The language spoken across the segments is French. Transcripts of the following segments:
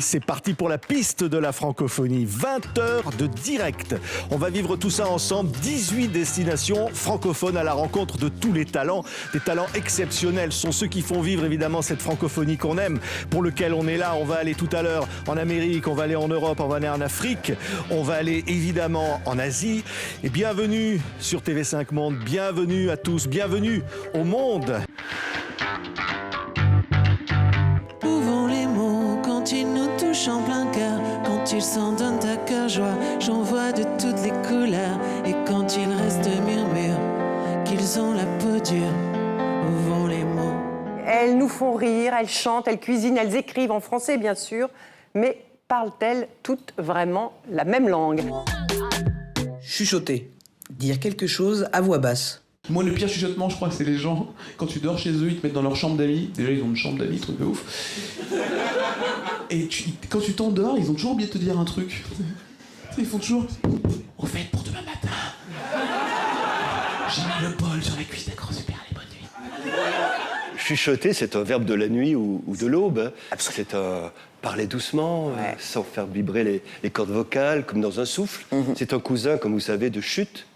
c'est parti pour la piste de la francophonie. 20 heures de direct. On va vivre tout ça ensemble. 18 destinations francophones à la rencontre de tous les talents. Des talents exceptionnels sont ceux qui font vivre évidemment cette francophonie qu'on aime, pour lequel on est là. On va aller tout à l'heure en Amérique, on va aller en Europe, on va aller en Afrique, on va aller évidemment en Asie. Et bienvenue sur TV5 Monde, bienvenue à tous, bienvenue au monde. Ouvrons les mots quand ils nous touchent en plein cœur, quand ils s'en donnent à cœur joie, j'en vois de toutes les couleurs. Et quand ils restent murmures, qu'ils ont la peau dure, ouvrons les mots. Elles nous font rire, elles chantent, elles cuisinent, elles écrivent en français bien sûr, mais parlent-elles toutes vraiment la même langue? Chuchoter, dire quelque chose à voix basse. Moi, le pire chuchotement, je crois que c'est les gens, quand tu dors chez eux, ils te mettent dans leur chambre d'amis. Déjà, ils ont une chambre d'amis, truc de ouf. Et quand tu t'endors, ils ont toujours oublié de te dire un truc. Ils font toujours... Au fait, pour demain matin, j'ai mis le bol sur la cuisse d'accord, super, allez, bonne nuit. Chuchoter, c'est un verbe de la nuit ou de l'aube. C'est parler doucement, sans faire vibrer les cordes vocales, comme dans un souffle. C'est un cousin, comme vous savez, de chute,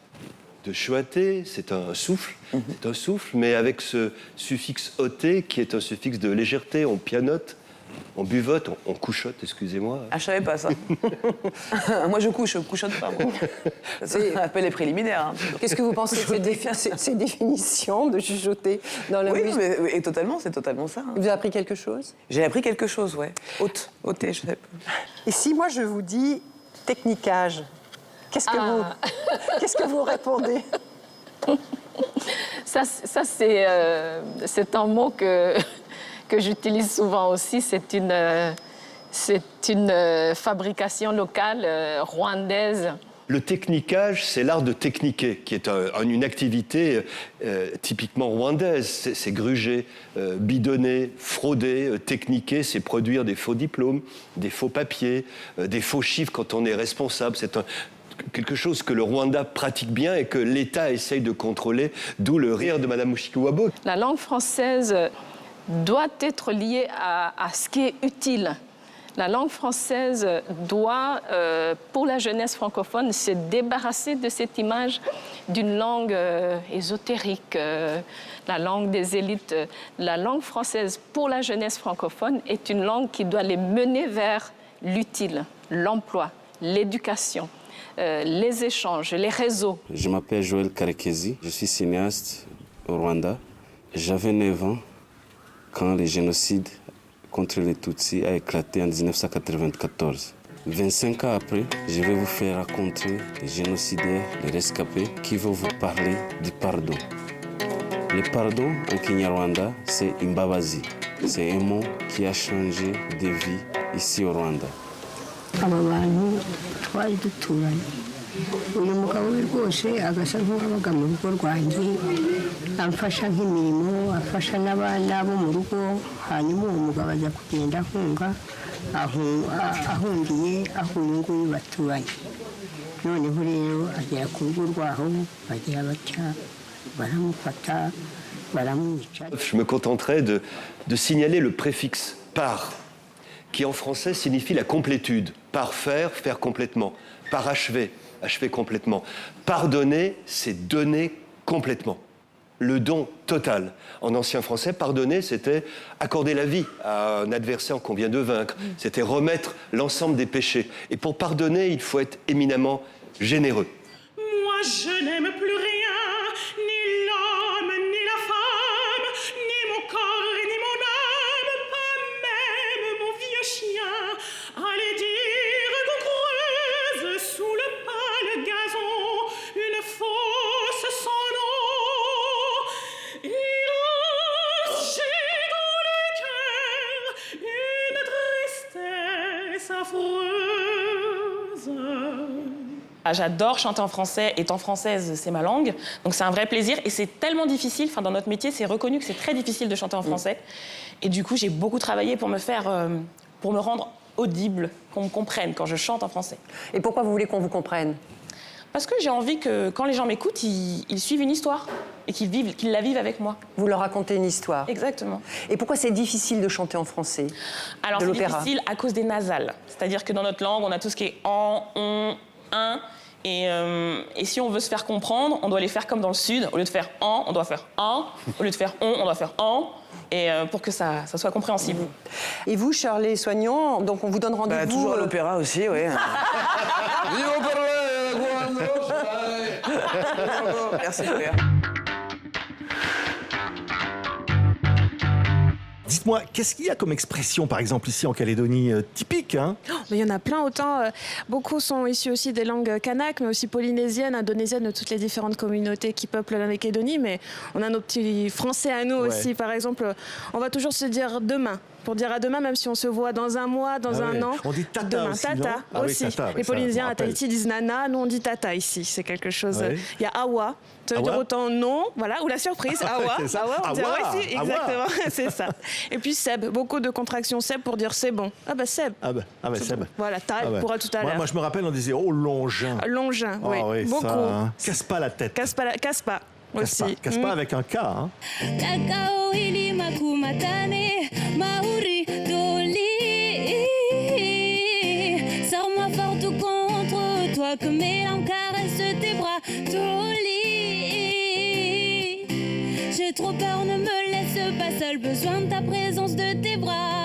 de chuater. C'est un souffle, c'est un souffle, mais avec ce suffixe oté, qui est un suffixe de légèreté. On pianote, on buvote, on couchote, excusez-moi. Ah, je savais pas ça. Moi, je couchote pas. Moi. C'est un peu les préliminaires. Hein. Qu'est-ce que vous pensez de ces définitions de chuchoter dans la musique? Oui, et totalement, c'est totalement ça. Hein. Vous avez appris quelque chose? J'ai appris quelque chose, ouais. Ôté, je sais pas. Et si moi je vous dis technicage, qu'est-ce que vous répondez? Ça c'est un mot que j'utilise souvent aussi. C'est une fabrication locale rwandaise. Le technicage, c'est l'art de techniquer, qui est une activité typiquement rwandaise. C'est gruger, bidonner, frauder, techniquer, c'est produire des faux diplômes, des faux papiers, des faux chiffres quand on est responsable. C'est quelque chose que le Rwanda pratique bien et que l'État essaye de contrôler, d'où le rire de Mme Mushikiwabo. La langue française doit être liée à ce qui est utile. La langue française doit, pour la jeunesse francophone, se débarrasser de cette image d'une langue ésotérique, la langue des élites. La langue française, pour la jeunesse francophone, est une langue qui doit les mener vers l'utile, l'emploi, l'éducation, les échanges, les réseaux. Je m'appelle Joël Karekezi, je suis cinéaste au Rwanda. J'avais 9 ans quand le génocide contre les Tutsis a éclaté en 1994. 25 ans après, je vais vous faire rencontrer les génocidaires, les rescapés, qui vont vous parler du pardon. Le pardon en Kinyarwanda, c'est imbabazi. C'est un mot qui a changé de vie ici au Rwanda. Aba bantu twari duturanye uyu mugabo we rwose agasa nk'uwabaga mu rugo rwanjye amfasha nk'imirimo afasha n'abana bo mu rugo hanyuma uwo mugabo ajya kugenda ahungiye aho uyu nguyu baturanye noneho rero agera ku rugo rwaho bagira batya baramufata baramwica. Je me contenterai de signaler le préfixe « par », qui en français signifie la complétude. Parfaire, faire complètement. Parachever, achever complètement. Pardonner, c'est donner complètement. Le don total. En ancien français, pardonner, c'était accorder la vie à un adversaire qu'on vient de vaincre. C'était remettre l'ensemble des péchés. Et pour pardonner, il faut être éminemment généreux. Moi, je n'aime plus rien, ni l'homme, ni la femme, ni mon corps, ni mon âme, pas même mon vieux chien. Allez dire qu'on creuse sous le pâle gazon une fosse sans nom. Il rochait dans le cœur une tristesse affreuse. J'adore chanter en français, étant française, c'est ma langue, donc c'est un vrai plaisir et c'est tellement difficile, enfin dans notre métier, c'est reconnu que c'est très difficile de chanter en français. Et du coup, j'ai beaucoup travaillé pour me rendre audible, qu'on me comprenne quand je chante en français. Et pourquoi vous voulez qu'on vous comprenne? Parce que j'ai envie que quand les gens m'écoutent, ils suivent une histoire et qu'ils la vivent avec moi. Vous leur racontez une histoire. Exactement. Et pourquoi c'est difficile de chanter en français? Alors c'est difficile à cause des nasales. C'est-à-dire que dans notre langue, on a tout ce qui est en, on, un. Et si on veut se faire comprendre, on doit les faire comme dans le Sud. Au lieu de faire en, on doit faire en. Au lieu de faire on doit faire en. Et pour que ça soit compréhensible. Et vous, Shirley Soignon, donc on vous donne rendez-vous... Toujours à l'opéra aussi, oui. Merci, Claire. Dites-moi, qu'est-ce qu'il y a comme expression, par exemple, ici en Calédonie, typique hein? Mais il y en a plein, autant beaucoup sont issus aussi des langues kanak, mais aussi polynésiennes, indonésiennes, de toutes les différentes communautés qui peuplent la Calédonie. Mais on a nos petits français à nous aussi. Par exemple, on va toujours se dire demain. Pour dire à demain, même si on se voit dans un mois, dans un an. On dit tata demain. aussi, tata non aussi. Oui, tata, les Polynésiens à Tahiti disent nana, nous on dit tata ici. C'est quelque chose. Il y a awa. Ça veut dire autant non, voilà, ou la surprise, awa. Awa, on dit awa ici, exactement, c'est ça. Et puis Seb, beaucoup de contractions Seb pour dire c'est bon. Ah bah Seb. Ah bah Seb. Voilà, Tal pourra tout à l'heure. Moi je me rappelle, on disait oh Longin. Longin, oui, beaucoup. Ça, hein. Casse pas la tête. Casse pas. Aussi. Casse pas avec un K. Hein. Sors-moi fort tout contre toi, que mes langues caressent tes bras, Toli. J'ai trop peur, ne me laisse pas seul, besoin de ta présence, de tes bras.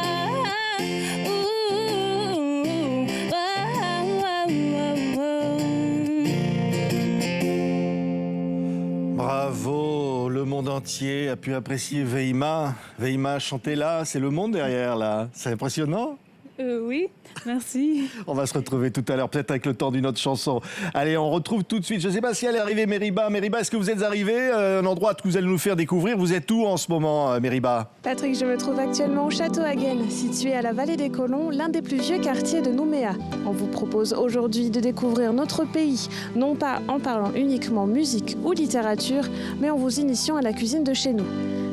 Bravo, le monde entier a pu apprécier Veima. Veima, chantez là, c'est le monde derrière là. C'est impressionnant. Oui, merci. On va se retrouver tout à l'heure, peut-être avec le temps d'une autre chanson. Allez, on retrouve tout de suite. Je ne sais pas si elle est arrivée, Meriba. Meriba, est-ce que vous êtes arrivée? Un endroit que vous allez nous faire découvrir. Vous êtes où en ce moment, Meriba? Patrick, je me trouve actuellement au Château Hagen, situé à la vallée des Colons, l'un des plus vieux quartiers de Nouméa. On vous propose aujourd'hui de découvrir notre pays, non pas en parlant uniquement musique ou littérature, mais en vous initiant à la cuisine de chez nous.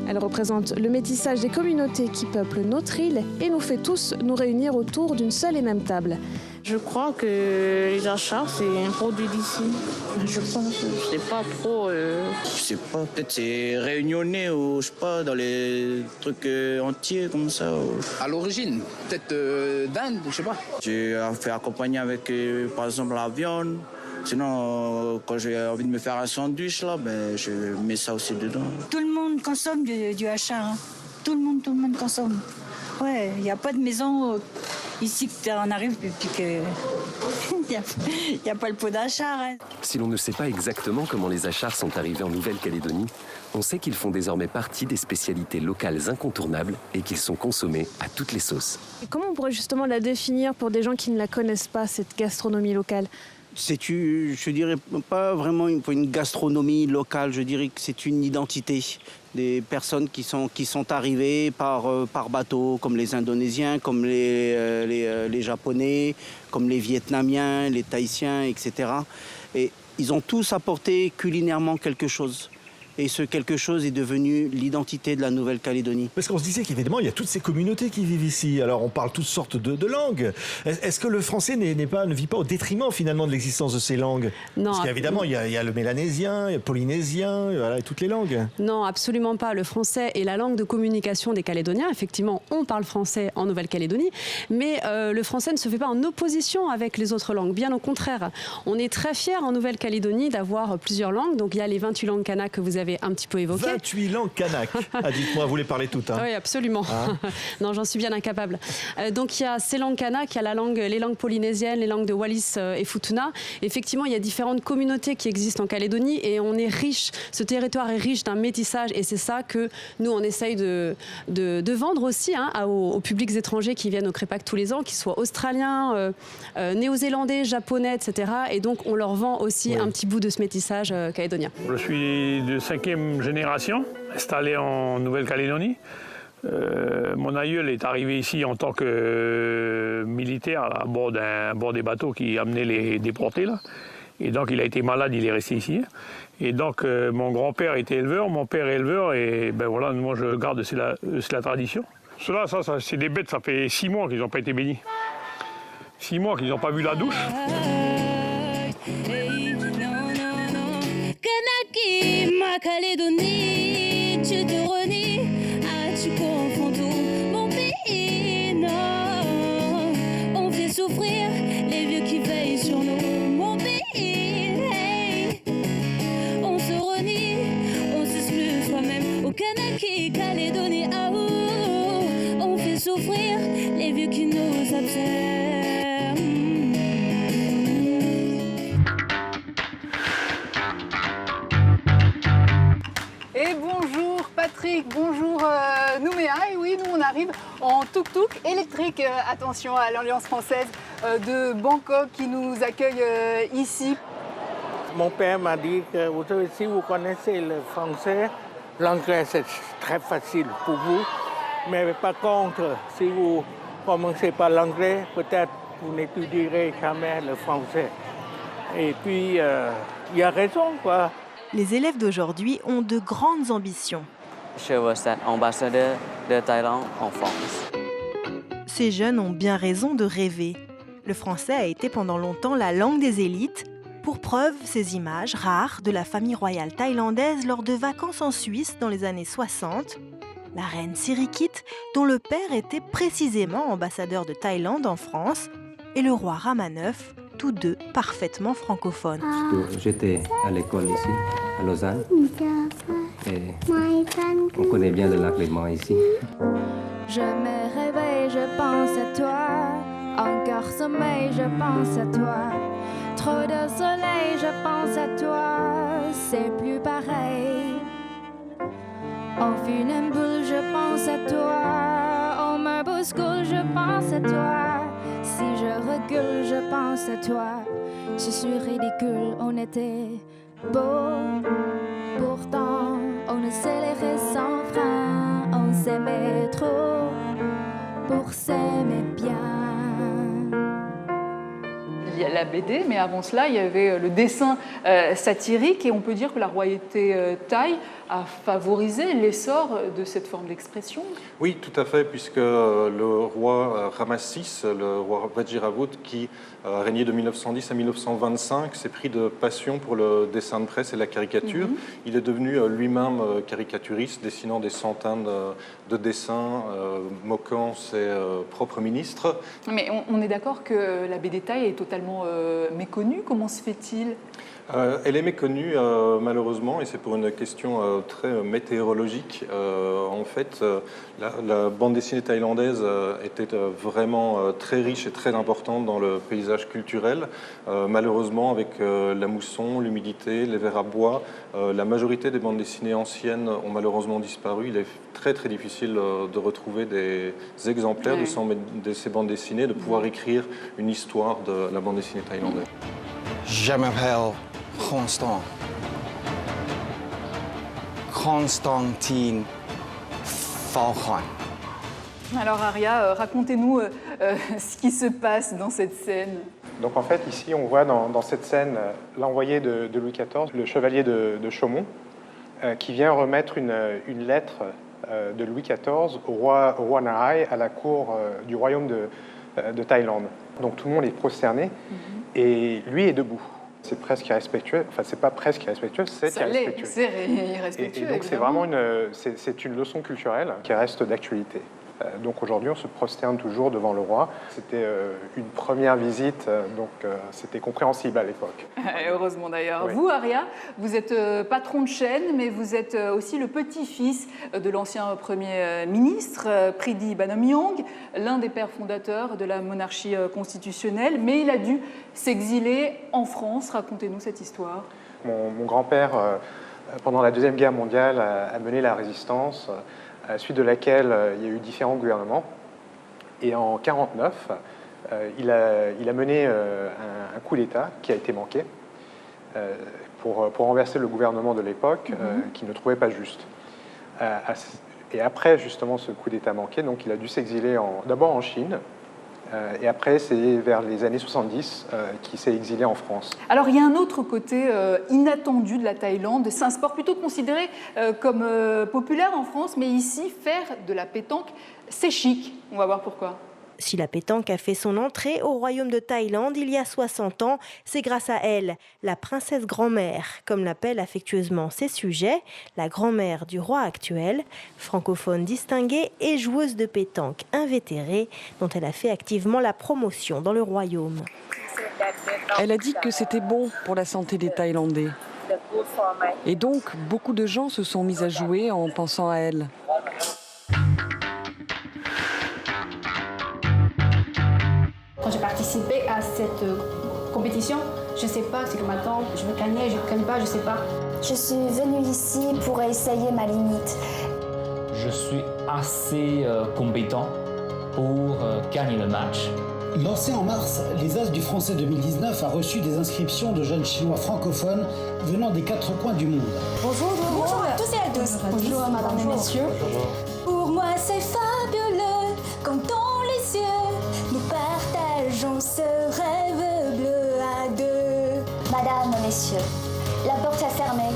Elle représente le métissage des communautés qui peuplent notre île et nous fait tous nous réunir autour d'une seule et même table. Je crois que les achats, c'est un produit d'ici. Je pense, je sais pas trop. Je sais pas, peut-être c'est réunionnais ou je sais pas, dans les trucs entiers comme ça. À l'origine, peut-être d'Inde, je sais pas. J'ai fait accompagner avec par exemple la viande. Sinon, quand j'ai envie de me faire un sandwich, là, ben, je mets ça aussi dedans. Tout le monde consomme du hachar. Hein. Tout le monde consomme. Ouais, il n'y a pas de maison ici que on arrive et puis qu'il n'y a pas le pot d'achar. Hein. Si l'on ne sait pas exactement comment les achars sont arrivés en Nouvelle-Calédonie, on sait qu'ils font désormais partie des spécialités locales incontournables et qu'ils sont consommés à toutes les sauces. Et comment on pourrait justement la définir pour des gens qui ne la connaissent pas, cette gastronomie locale ? Je dirais pas vraiment une gastronomie locale, je dirais que c'est une identité des personnes qui sont arrivées par bateau, comme les Indonésiens, comme les Japonais, comme les Vietnamiens, les Tahitiens, etc. Et ils ont tous apporté culinairement quelque chose. Et ce quelque chose est devenu l'identité de la Nouvelle-Calédonie. Parce qu'on se disait qu'évidemment, il y a toutes ces communautés qui vivent ici. Alors, on parle toutes sortes de langues. Est-ce que le français ne vit pas au détriment, finalement, de l'existence de ces langues? Non. Parce qu'évidemment, il y a le mélanésien, il y a le polynésien, voilà, et toutes les langues. Non, absolument pas. Le français est la langue de communication des Calédoniens. Effectivement, on parle français en Nouvelle-Calédonie. Mais le français ne se fait pas en opposition avec les autres langues. Bien au contraire. On est très fiers en Nouvelle-Calédonie d'avoir plusieurs langues. Donc, il y a les 28 langues kanak que vous avez un petit peu évoqué. 28 langues kanak. Ah, dites-moi, vous les parlez toutes. Hein. Oui, absolument. Hein? Non, j'en suis bien incapable. Donc, il y a ces langues kanak, il y a les langues polynésiennes, les langues de Wallis et Futuna. Effectivement, il y a différentes communautés qui existent en Calédonie et on est riche. Ce territoire est riche d'un métissage et c'est ça que nous, on essaye de vendre aussi hein, aux publics étrangers qui viennent au Crépac tous les ans, qu'ils soient australiens, néo-zélandais, japonais, etc. Et donc, on leur vend aussi un petit bout de ce métissage calédonien. Je suis de 5e génération, installé en Nouvelle-Calédonie. Mon aïeul est arrivé ici en tant que militaire à bord des bateaux qui amenaient les déportés. Là. Et donc il a été malade, il est resté ici. Et donc mon grand-père était éleveur, mon père est éleveur. Et ben voilà, moi je garde, c'est la tradition. Cela, ça c'est des bêtes, ça fait 6 mois qu'ils n'ont pas été bénis. 6 mois qu'ils n'ont pas vu la douche. Nouvelle-Calédonie, tu te renies, tu confonds tout. Mon pays, non, on fait souffrir les vieux qui veillent sur nous. Mon pays, hey, on se renie, on s'exclut soi-même. Au Kanaki, Calédonie, ah ouh, on fait souffrir les vieux qui nous observent. Et bonjour Patrick, bonjour Nouméa. Et oui, nous on arrive en tuk-tuk électrique. Attention à l'Alliance française de Bangkok qui nous accueille ici. Mon père m'a dit que vous savez, si vous connaissez le français, l'anglais c'est très facile pour vous. Mais par contre, si vous commencez par l'anglais, peut-être vous n'étudierez jamais le français. Et puis, il a raison, quoi. Les élèves d'aujourd'hui ont de grandes ambitions. Je veux être ambassadeur de Thaïlande en France. Ces jeunes ont bien raison de rêver. Le français a été pendant longtemps la langue des élites. Pour preuve, ces images rares de la famille royale thaïlandaise lors de vacances en Suisse dans les années 60. La reine Sirikit, dont le père était précisément ambassadeur de Thaïlande en France, et le roi Rama IX, tous deux parfaitement francophones. J'étais à l'école ici, à Lausanne, et on connaît bien le lac Léman ici. Je me réveille, je pense à toi. Encore sommeil, je pense à toi. Trop de soleil, je pense à toi. C'est plus pareil. En funambule, je pense à toi. On me bouscule, je pense à toi. Si je recule, je pense à toi. Je suis ridicule, on était beau. Pourtant, on accélérait sans frein. On s'aimait trop pour s'aimer bien. Il y a la BD, mais avant cela, il y avait le dessin satirique. Et on peut dire que la royauté thaï a favorisé l'essor de cette forme d'expression. Oui, tout à fait, puisque le roi Rama VI, le roi Vajirabhut, qui a régné de 1910 à 1925, s'est pris de passion pour le dessin de presse et la caricature. Il est devenu lui-même caricaturiste, dessinant des centaines de dessins, moquant ses propres ministres. Mais on est d'accord que la BD thaï est totalement méconnue. Comment se fait-il ? Elle est méconnue malheureusement, et c'est pour une question très météorologique. En fait, la bande dessinée thaïlandaise était vraiment très riche et très importante dans le paysage culturel. Malheureusement, avec la mousson, l'humidité, les vers à bois, la majorité des bandes dessinées anciennes ont malheureusement disparu. Il est très très difficile de retrouver des exemplaires de ces bandes dessinées, de pouvoir écrire une histoire de la bande dessinée thaïlandaise. Je m'appelle Constantine Falcon. Alors Aria, racontez-nous ce qui se passe dans cette scène. Donc en fait, ici, on voit dans cette scène l'envoyé de Louis XIV, le chevalier de Chaumont, qui vient remettre une lettre de Louis XIV au roi Narai à la cour du royaume de Thaïlande. Donc tout le monde est prosterné et lui est debout. C'est presque irrespectueux. Enfin, c'est pas presque irrespectueux, c'est irrespectueux. C'est irrespectueux. Et donc c'est vraiment une leçon culturelle qui reste d'actualité. Donc aujourd'hui, on se prosterne toujours devant le roi. C'était une première visite, donc c'était compréhensible à l'époque. Heureusement d'ailleurs. Oui. Vous, Aria, vous êtes patron de chaîne, mais vous êtes aussi le petit-fils de l'ancien Premier ministre, Pridi Banomyong, l'un des pères fondateurs de la monarchie constitutionnelle, mais il a dû s'exiler en France. Racontez-nous cette histoire. Mon grand-père, pendant la Deuxième Guerre mondiale, a mené la résistance, à la suite de laquelle il y a eu différents gouvernements. Et en 1949, il a mené un coup d'État qui a été manqué pour renverser le gouvernement de l'époque qui ne trouvait pas juste. Et après justement ce coup d'État manqué, donc il a dû s'exiler d'abord en Chine, et après c'est vers les années 70 qu'il s'est exilé en France. Alors il y a un autre côté inattendu de la Thaïlande. C'est un sport plutôt considéré comme populaire en France, mais ici, faire de la pétanque, c'est chic. On va voir pourquoi. Si la pétanque a fait son entrée au royaume de Thaïlande il y a 60 ans, c'est grâce à elle, la princesse grand-mère, comme l'appellent affectueusement ses sujets, la grand-mère du roi actuel, francophone distinguée et joueuse de pétanque invétérée, dont elle a fait activement la promotion dans le royaume. Elle a dit que c'était bon pour la santé des Thaïlandais. Et donc, beaucoup de gens se sont mis à jouer en pensant à elle. Quand j'ai participé à cette compétition, je ne sais pas ce que m'attend, je veux gagner, je ne gagne pas, je ne sais pas. Je suis venue ici pour essayer ma limite. Je suis assez compétent pour gagner le match. Lancé en mars, les As du Français 2019 a reçu des inscriptions de jeunes Chinois francophones venant des 4 coins du monde. Bonjour, bonjour à tous et à tous. Bonjour, madame et messieurs. Pour moi, c'est fabuleux quand dans les cieux, nous partageons ce rêve bleu à deux. Madame, messieurs, la porte est fermée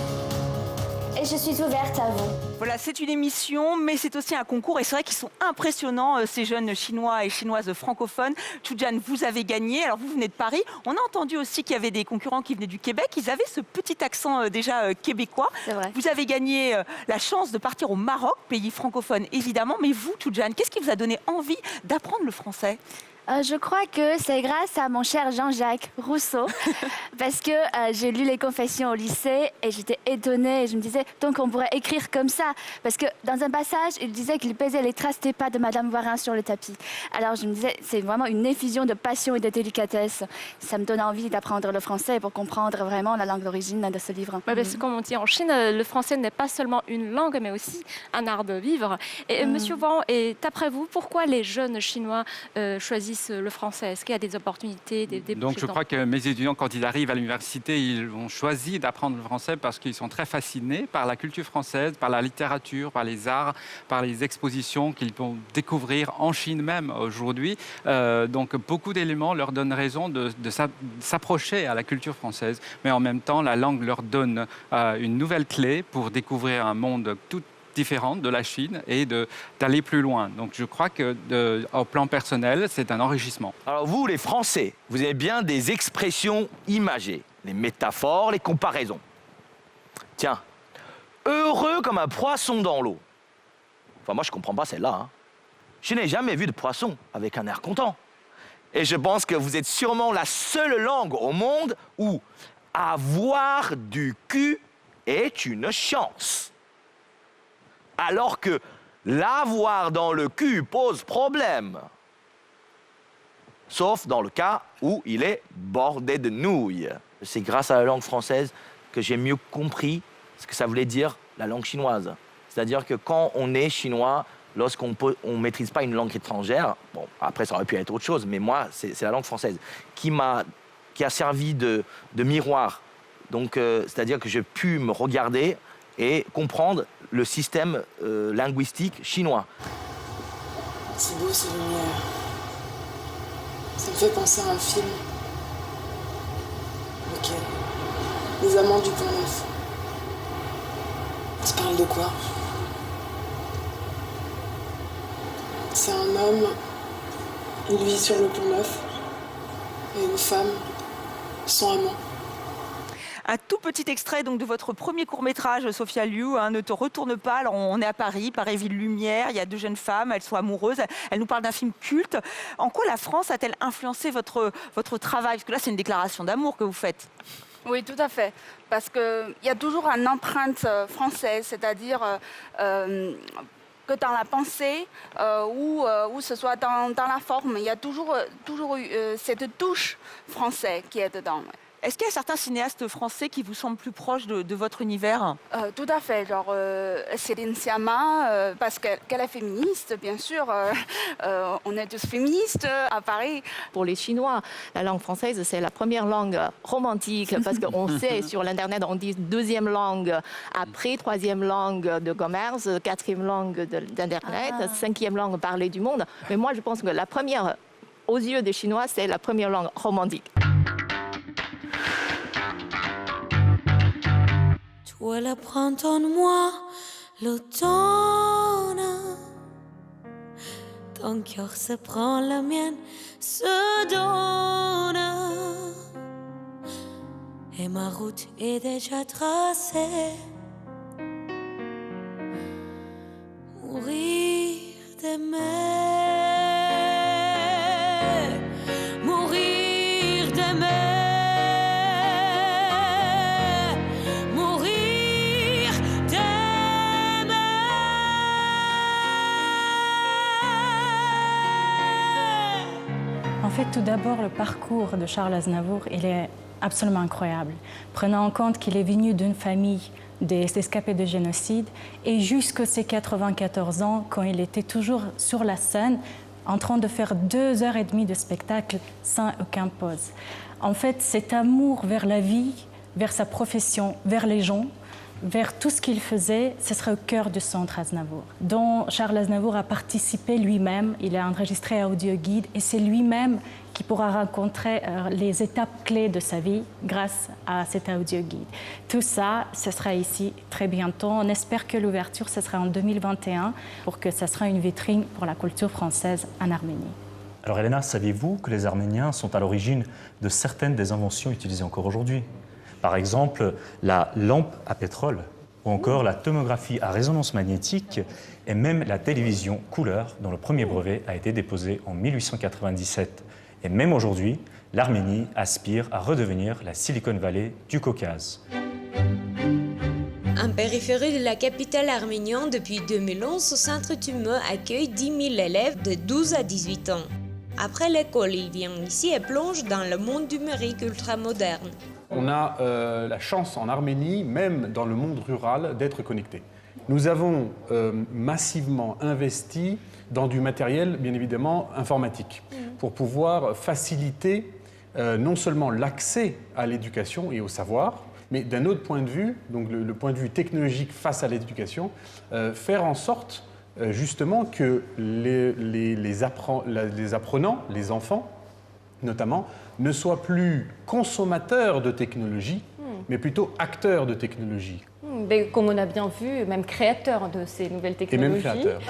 et je suis ouverte à vous. Voilà, c'est une émission, mais c'est aussi un concours. Et c'est vrai qu'ils sont impressionnants, ces jeunes Chinois et Chinoises francophones. Tudjane, vous avez gagné. Alors, vous venez de Paris. On a entendu aussi qu'il y avait des concurrents qui venaient du Québec. Ils avaient ce petit accent déjà québécois. C'est vrai. Vous avez gagné la chance de partir au Maroc, pays francophone évidemment. Mais vous, Tudjane, qu'est-ce qui vous a donné envie d'apprendre le français ? Je crois que c'est grâce à mon cher Jean-Jacques Rousseau, parce que j'ai lu les Confessions au lycée et j'étais étonnée. Et je me disais, donc on pourrait écrire comme ça. Parce que dans un passage, il disait qu'il pesait les traces des pas de Madame Warin sur le tapis. Alors je me disais, c'est vraiment une effusion de passion et de délicatesse. Ça me donne envie d'apprendre le français pour comprendre vraiment la langue d'origine de ce livre. Ouais, parce que comme on dit en Chine, le français n'est pas seulement une langue, mais aussi un art de vivre. Et Monsieur Wang, et d'après vous, pourquoi les jeunes Chinois choisissent le français? Est-ce qu'il y a des opportunités, des Donc je crois que mes étudiants, quand ils arrivent à l'université, ils ont choisi d'apprendre le français parce qu'ils sont très fascinés par la culture française, par la littérature, par les arts, par les expositions qu'ils vont découvrir en Chine même aujourd'hui. Donc beaucoup d'éléments leur donnent raison de s'approcher à la culture française. Mais en même temps, la langue leur donne une nouvelle clé pour découvrir un monde tout différente de la Chine et d'aller plus loin. Donc je crois qu'au plan personnel, c'est un enrichissement. Alors vous, les Français, vous aimez bien des expressions imagées, les métaphores, les comparaisons. Tiens, heureux comme un poisson dans l'eau. Enfin, moi, je ne comprends pas celle-là. Hein. Je n'ai jamais vu de poisson avec un air content. Et je pense que vous êtes sûrement la seule langue au monde où avoir du cul est une chance. Alors que l'avoir dans le cul pose problème. Sauf dans le cas où il est bordé de nouilles. C'est grâce à la langue française que j'ai mieux compris ce que ça voulait dire la langue chinoise. C'est-à-dire que quand on est chinois, lorsqu'on ne maîtrise pas une langue étrangère, bon, après ça aurait pu être autre chose, mais moi, c'est la langue française qui a servi de miroir. Donc, c'est-à-dire que j'ai pu me regarder et comprendre le système linguistique chinois. C'est beau ces lumières. Ça me fait penser à un film. Lequel ? Les Amants du Pont-Neuf. Ça parle de quoi ? C'est un homme, il vit sur le Pont-Neuf, et une femme, son amant. Un tout petit extrait donc, de votre premier court-métrage, Sophia Liu, Ne te retourne pas. Alors, on est à Paris, Paris-Ville-Lumière, il y a 2 jeunes femmes, elles sont amoureuses, elles nous parlent d'un film culte. En quoi la France a-t-elle influencé votre travail ? Parce que là, c'est une déclaration d'amour que vous faites. Oui, tout à fait. Parce qu'il y a toujours une empreinte française, c'est-à-dire que dans la pensée ou ce soit dans la forme, il y a toujours eu cette touche française qui est dedans. Ouais. Est-ce qu'il y a certains cinéastes français qui vous semblent plus proches de votre univers ? Tout à fait. Genre Céline Sciamma, parce qu'elle est féministe, bien sûr. On est tous féministes à Paris. Pour les Chinois, la langue française, c'est la première langue romantique, parce qu'on sait, sur l'Internet, on dit 2e langue, après 3e langue de commerce, 4e langue d'Internet, 5e langue parlée du monde. Mais moi, je pense que la première, aux yeux des Chinois, c'est la première langue romantique. Toi le printemps noir, l'automne, ton cœur se prend, la mienne se donne. Et ma route est déjà tracée. Mourir d'aimer, mourir d'aimer, mourir d'aimer. En fait, tout d'abord, le parcours de Charles Aznavour, il est absolument incroyable. Prenant en compte qu'il est venu d'une famille des escapés de génocide et jusqu'à ses 94 ans, quand il était toujours sur la scène, en train de faire 2 heures et demie de spectacle sans aucune pause. En fait, cet amour vers la vie, vers sa profession, vers les gens, vers tout ce qu'il faisait, ce serait au cœur du centre Aznavour, dont Charles Aznavour a participé lui-même. Il a enregistré un audio-guide et c'est lui-même qui pourra rencontrer les étapes clés de sa vie grâce à cet audio-guide. Tout ça, ce sera ici très bientôt. On espère que l'ouverture, ce sera en 2021 pour que ce sera une vitrine pour la culture française en Arménie. Alors Elena, saviez-vous que les Arméniens sont à l'origine de certaines des inventions utilisées encore aujourd'hui? Par exemple, la lampe à pétrole, ou encore la tomographie à résonance magnétique, et même la télévision couleur, dont le premier brevet a été déposé en 1897. Et même aujourd'hui, l'Arménie aspire à redevenir la Silicon Valley du Caucase. En périphérie de la capitale arménienne, depuis 2011, ce centre Tumo accueille 10 000 élèves de 12 à 18 ans. Après l'école, ils viennent ici et plongent dans le monde numérique ultramoderne. On a la chance en Arménie, même dans le monde rural, d'être connectés. Nous avons massivement investi dans du matériel, bien évidemment, informatique, pour pouvoir faciliter non seulement l'accès à l'éducation et au savoir, mais d'un autre point de vue, donc le point de vue technologique face à l'éducation, faire en sorte justement que les apprenants, les enfants notamment, ne soient plus consommateurs de technologie, mais plutôt acteurs de technologie. Mais comme on a bien vu, même créateurs de ces nouvelles technologies. Et même créateurs.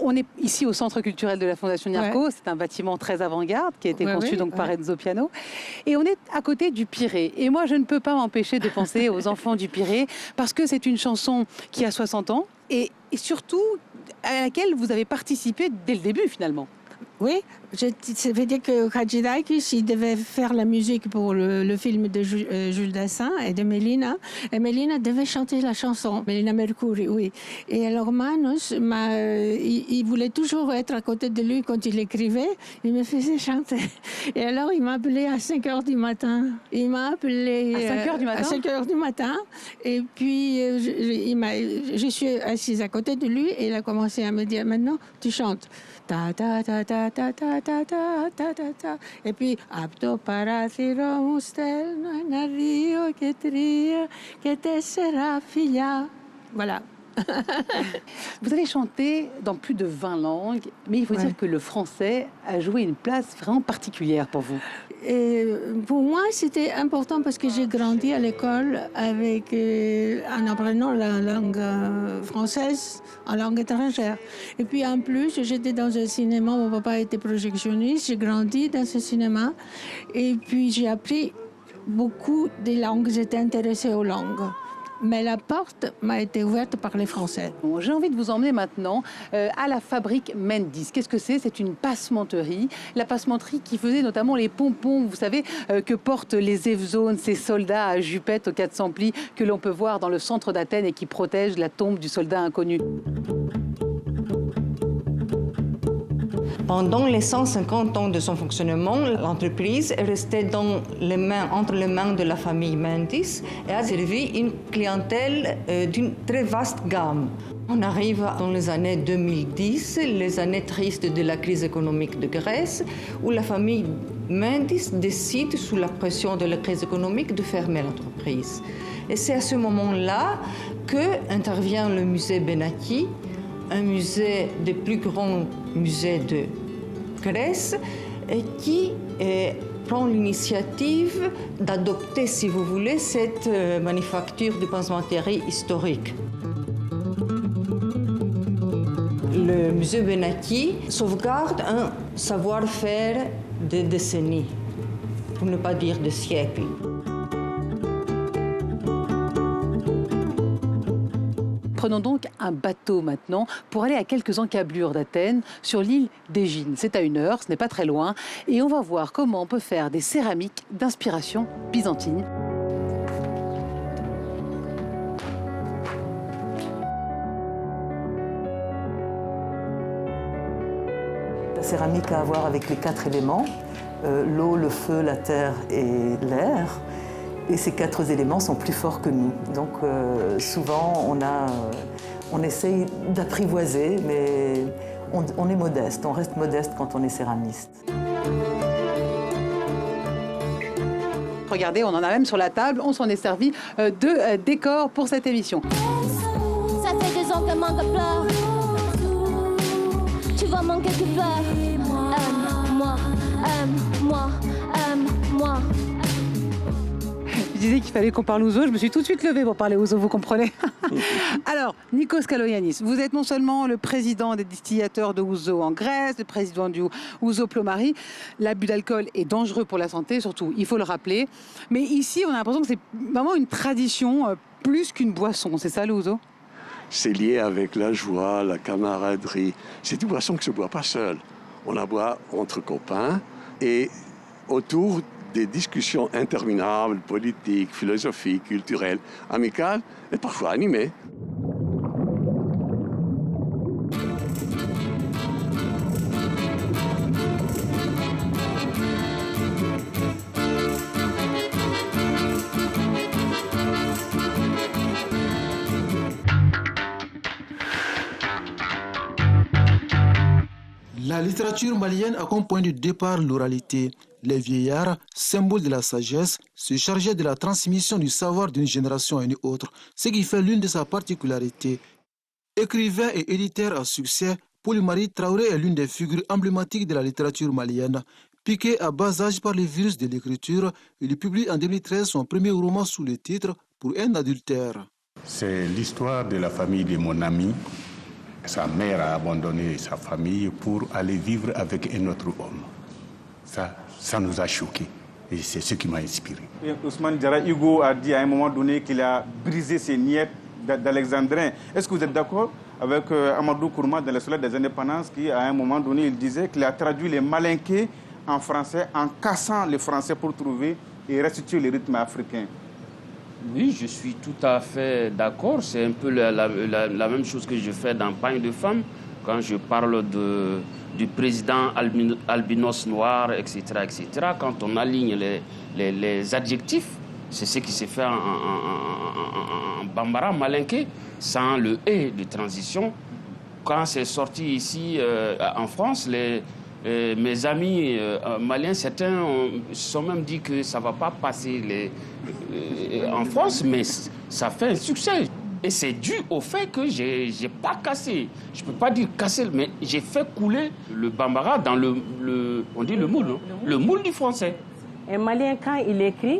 On est ici au Centre culturel de la Fondation Niarco. Ouais. C'est un bâtiment très avant-garde qui a été construit donc par Enzo Piano. Et on est à côté du Pirée. Et moi, je ne peux pas m'empêcher de penser aux enfants du Pirée parce que c'est une chanson qui a 60 ans et surtout à laquelle vous avez participé dès le début finalement. Oui, ça veut dire que Hadjidakis, il devait faire la musique pour le film de Jules Dassin et de Mélina. Et Mélina devait chanter la chanson, Mélina Mercouri, oui. Et alors Manus, il voulait toujours être à côté de lui quand il écrivait. Il me faisait chanter. Et alors il m'a appelé à 5 h du matin. Il m'a appelé à 5 h du matin. À 5 h du matin. Et puis je suis assise à côté de lui et il a commencé à me dire maintenant tu chantes. Ta ta ta ta ta ta ta ta ta ta ta. Et puis Abdo Paratiro Mustel Nario Ketria Kete Serafia. Voilà. Vous avez chanté dans plus de 20 langues, mais il faut dire que le français a joué une place vraiment particulière pour vous. Et pour moi, c'était important parce que j'ai grandi à l'école avec, en apprenant la langue française en langue étrangère. Et puis en plus, j'étais dans un cinéma, mon papa était projectionniste, j'ai grandi dans ce cinéma. Et puis j'ai appris beaucoup de langues, j'étais intéressée aux langues. Mais la porte m'a été ouverte par les Français. Bon, j'ai envie de vous emmener maintenant à la fabrique Mendis. Qu'est-ce que c'est? C'est une passementerie. La passementerie qui faisait notamment les pompons, vous savez, que portent les Evzones, ces soldats à jupette aux 400 plis que l'on peut voir dans le centre d'Athènes et qui protègent la tombe du soldat inconnu. Pendant les 150 ans de son fonctionnement, l'entreprise est restée entre les mains de la famille Mendis et a servi une clientèle d'une très vaste gamme. On arrive dans les années 2010, les années tristes de la crise économique de Grèce, où la famille Mendis décide, sous la pression de la crise économique, de fermer l'entreprise. Et c'est à ce moment-là que intervient le musée Benaki, un musée des plus grands musées de Grèce, et qui prend l'initiative d'adopter, si vous voulez, cette manufacture de passementerie historique. Le musée Benaki sauvegarde un savoir-faire de décennies, pour ne pas dire de siècles. Prenons donc un bateau maintenant pour aller à quelques encablures d'Athènes sur l'île d'Égine. C'est à 1 heure, ce n'est pas très loin, et on va voir comment on peut faire des céramiques d'inspiration byzantine. La céramique a à voir avec les 4 éléments, l'eau, le feu, la terre et l'air. Et ces 4 éléments sont plus forts que nous. Donc souvent, on essaye d'apprivoiser, mais on est modeste. On reste modeste quand on est céramiste. Regardez, on en a même sur la table. On s'en est servi de décor pour cette émission. Ça fait 2 ans que manque pleure. Tu vas manquer de peur. Aime-moi, aime-moi, aime-moi. Je disais qu'il fallait qu'on parle ouzo, je me suis tout de suite levée pour parler ouzo, vous comprenez? Alors, Nikos Kaloyannis, vous êtes non seulement le président des distillateurs de ouzo en Grèce, le président du Ouzo Plomari. L'abus d'alcool est dangereux pour la santé, surtout, il faut le rappeler. Mais ici, on a l'impression que c'est vraiment une tradition plus qu'une boisson, c'est ça le ouzo? C'est lié avec la joie, la camaraderie. C'est une boisson qui ne se boit pas seule. On la boit entre copains et autour des discussions interminables, politiques, philosophiques, culturelles, amicales et parfois animées. La littérature malienne a comme point de départ l'oralité. Les vieillards, symboles de la sagesse, se chargeaient de la transmission du savoir d'une génération à une autre, ce qui fait l'une de ses particularités. Écrivain et éditeur à succès, Poulimari Traoré est l'une des figures emblématiques de la littérature malienne. Piqué à bas âge par les virus de l'écriture, il publie en 2013 son premier roman sous le titre « Pour un adultère ». C'est l'histoire de la famille de mon ami. Sa mère a abandonné sa famille pour aller vivre avec un autre homme. Ça nous a choqués et c'est ce qui m'a inspiré. Ousmane Diarra Hugo a dit à un moment donné qu'il a brisé ses niais d'Alexandrin. Est-ce que vous êtes d'accord avec Amadou Kourma dans le Soleil des indépendances qui, à un moment donné, il disait qu'il a traduit les malinqués en français en cassant le français pour trouver et restituer le rythme africain? Oui, je suis tout à fait d'accord. C'est un peu la même chose que je fais dans Pagne de Femmes, quand je parle du président albinos noir, etc., etc. Quand on aligne les adjectifs, c'est ce qui s'est fait en bambara malinké, sans le « et » de transition. Quand c'est sorti ici en France, mes amis maliens, certains se sont même dit que ça ne va pas passer en France, mais ça fait un succès. Et c'est dû au fait que je n'ai pas cassé. Je ne peux pas dire casser, mais j'ai fait couler le bambara dans on dit le moule, hein, le moule du français. Un Malien, quand il écrit,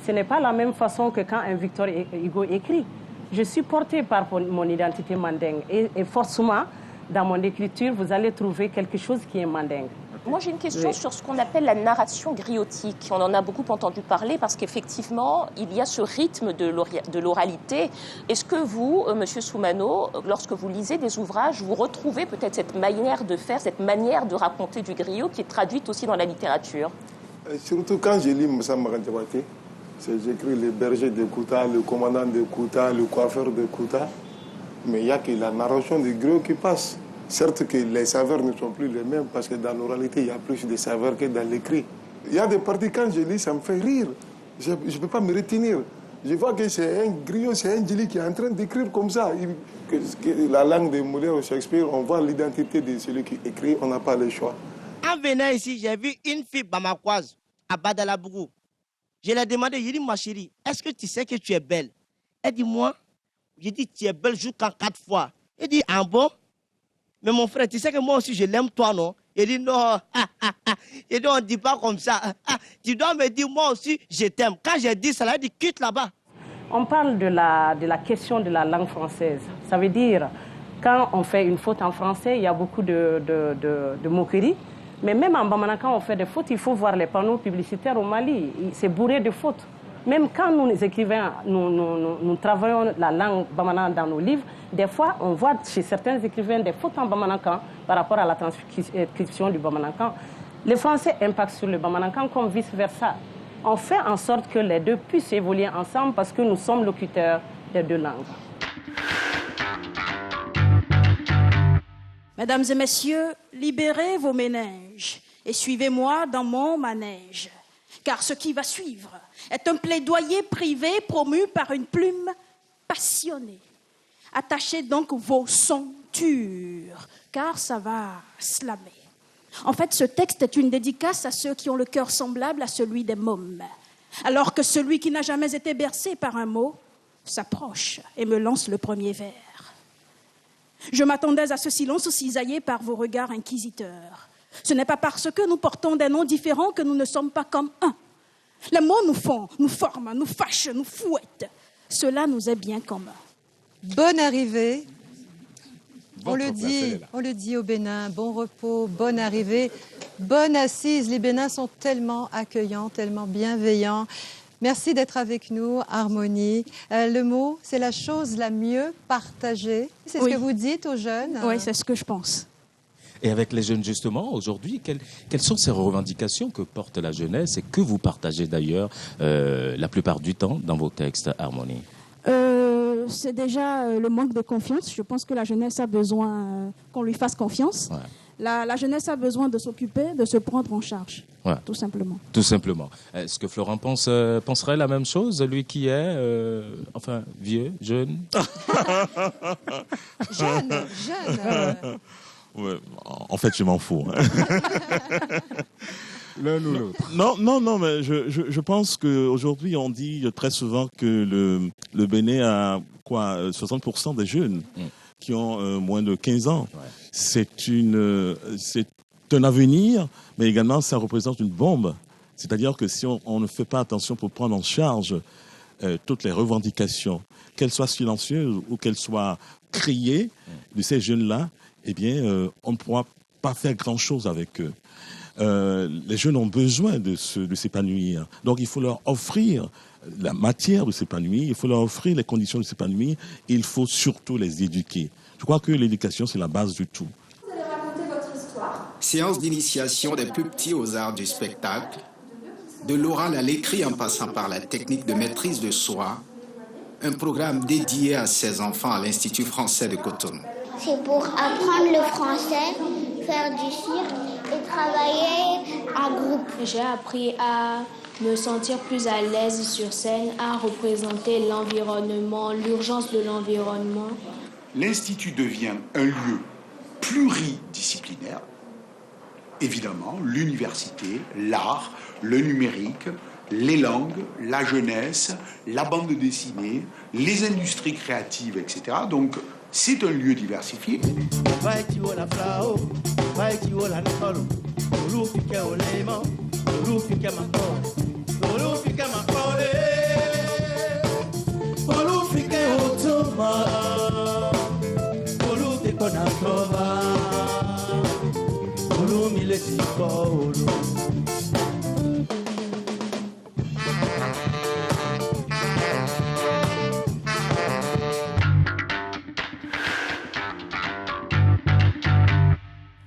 ce n'est pas la même façon que quand un Victor Hugo écrit. Je suis portée par mon identité mandingue. Et forcément, dans mon écriture, vous allez trouver quelque chose qui est mandingue. Moi, j'ai une question sur ce qu'on appelle la narration griotique. On en a beaucoup entendu parler parce qu'effectivement, il y a ce rythme de l'oralité. Est-ce que vous, Monsieur Soumano, lorsque vous lisez des ouvrages, vous retrouvez peut-être cette manière de faire, cette manière de raconter du griot qui est traduite aussi dans la littérature? Surtout quand je lis Moussa Marandiawate, j'écris le berger de Kouta, le commandant de Kouta, le coiffeur de Kouta, mais il n'y a que la narration du griot qui passe. Certes que les saveurs ne sont plus les mêmes parce que dans l'oralité, il y a plus de saveurs que dans l'écrit. Il y a des parties, quand je lis, ça me fait rire. Je ne peux pas me retenir. Je vois que c'est un griot, c'est un Djili qui est en train d'écrire comme ça. La langue de Molière ou Shakespeare, on voit l'identité de celui qui écrit, on n'a pas le choix. En venant ici, j'ai vu une fille bamakoise à Badalabougou. Je lui ai demandé, Yiri ma chérie, est-ce que tu sais que tu es belle? Elle dit, moi, j'ai dit, tu es belle jusqu'en 4 fois. Il dit, ah bon? Mais mon frère, tu sais que moi aussi, je l'aime, toi, non? Il dit, non. Il dit, on ne dit pas comme ça. Tu dois me dire, moi aussi, je t'aime. Quand j'ai dit ça, elle dit, quitte là-bas. On parle de la question de la langue française. Ça veut dire, quand on fait une faute en français, il y a beaucoup de moqueries. Mais même en Bamana, quand on fait des fautes, il faut voir les panneaux publicitaires au Mali. C'est bourré de fautes. Même quand nous, les écrivains, nous travaillons la langue Bamana dans nos livres, des fois, on voit chez certains écrivains des fautes en Bamanakan par rapport à la transcription du Bamanakan. Les Français impactent sur le Bamanakan comme vice-versa. On fait en sorte que les deux puissent évoluer ensemble parce que nous sommes locuteurs des deux langues. Mesdames et messieurs, libérez vos méninges et suivez-moi dans mon manège. Car ce qui va suivre est un plaidoyer privé promu par une plume passionnée. Attachez donc vos ceintures, car ça va slammer. En fait, ce texte est une dédicace à ceux qui ont le cœur semblable à celui des mômes. Alors que celui qui n'a jamais été bercé par un mot s'approche et me lance le premier vers. Je m'attendais à ce silence cisaillé par vos regards inquisiteurs. Ce n'est pas parce que nous portons des noms différents que nous ne sommes pas comme un. Les mots nous font, nous forment, nous fâchent, nous fouettent. Cela nous est bien commun. Bonne arrivée. On le dit au Bénin, bon repos, bonne arrivée, bonne assise. Les Bénins sont tellement accueillants, tellement bienveillants. Merci d'être avec nous, Harmonie. Le mot, c'est la chose la mieux partagée. C'est ce que vous dites aux jeunes? Oui, c'est ce que je pense. Et avec les jeunes, justement, aujourd'hui, quelles sont ces revendications que porte la jeunesse et que vous partagez d'ailleurs la plupart du temps dans vos textes, Harmonie? C'est déjà le manque de confiance. Je pense que la jeunesse a besoin qu'on lui fasse confiance. Ouais. La jeunesse a besoin de s'occuper, de se prendre en charge, tout simplement. Tout simplement. Est-ce que Florent penserait la même chose, lui qui est, vieux, jeune? Jeune. Ouais, en fait, je m'en fous. L'un ou l'autre. Non, mais je pense qu'aujourd'hui, on dit très souvent que le Bénin a 60% des jeunes qui ont moins de 15 ans. Ouais. C'est un avenir, mais également, ça représente une bombe. C'est-à-dire que si on ne fait pas attention pour prendre en charge toutes les revendications, qu'elles soient silencieuses ou qu'elles soient criées de ces jeunes-là, eh bien, on ne pourra pas faire grand-chose avec eux. Les jeunes ont besoin de s'épanouir. Donc, il faut leur offrir la matière de s'épanouir, il faut leur offrir les conditions de s'épanouir, et il faut surtout les éduquer. Je crois que l'éducation, c'est la base du tout. Vous allez raconter votre histoire. Séance d'initiation des plus petits aux arts du spectacle, de l'oral à l'écrit en passant par la technique de maîtrise de soi, un programme dédié à ces enfants à l'Institut français de Cotonou. C'est pour apprendre le français, faire du cirque et travailler en groupe. J'ai appris à me sentir plus à l'aise sur scène, à représenter l'environnement, l'urgence de l'environnement. L'Institut devient un lieu pluridisciplinaire. Évidemment, l'université, l'art, le numérique, les langues, la jeunesse, la bande dessinée, les industries créatives, etc. Donc, c'est un lieu diversifié.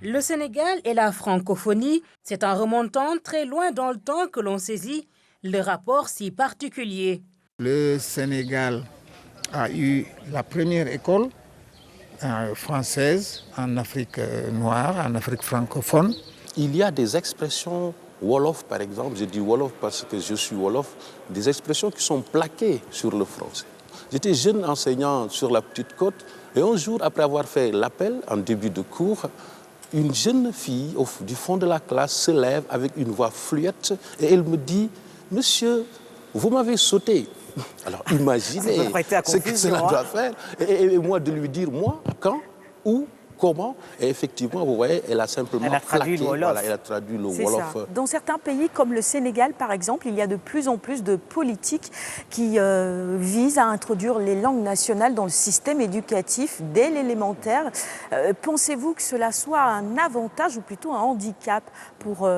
Le Sénégal et la francophonie, c'est en remontant très loin dans le temps que l'on saisit le rapport si particulier. Le Sénégal a eu la première école française en Afrique noire, en Afrique francophone. Il y a des expressions Wolof, par exemple, je dis Wolof parce que je suis Wolof, des expressions qui sont plaquées sur le français. J'étais jeune enseignant sur la Petite Côte et un jour, après avoir fait l'appel en début de cours, une jeune fille du fond de la classe se lève avec une voix fluette et elle me dit « Monsieur, vous m'avez sauté, Alors imaginez ce que cela doit faire. Et moi de lui dire, moi, quand, où, comment. Et effectivement, vous voyez, elle a simplement traduit le Wolof. Voilà, elle a traduit le Wolof. Dans certains pays comme le Sénégal, par exemple, il y a de plus en plus de politiques qui visent à introduire les langues nationales dans le système éducatif dès l'élémentaire. Pensez-vous que cela soit un avantage ou plutôt un handicap pour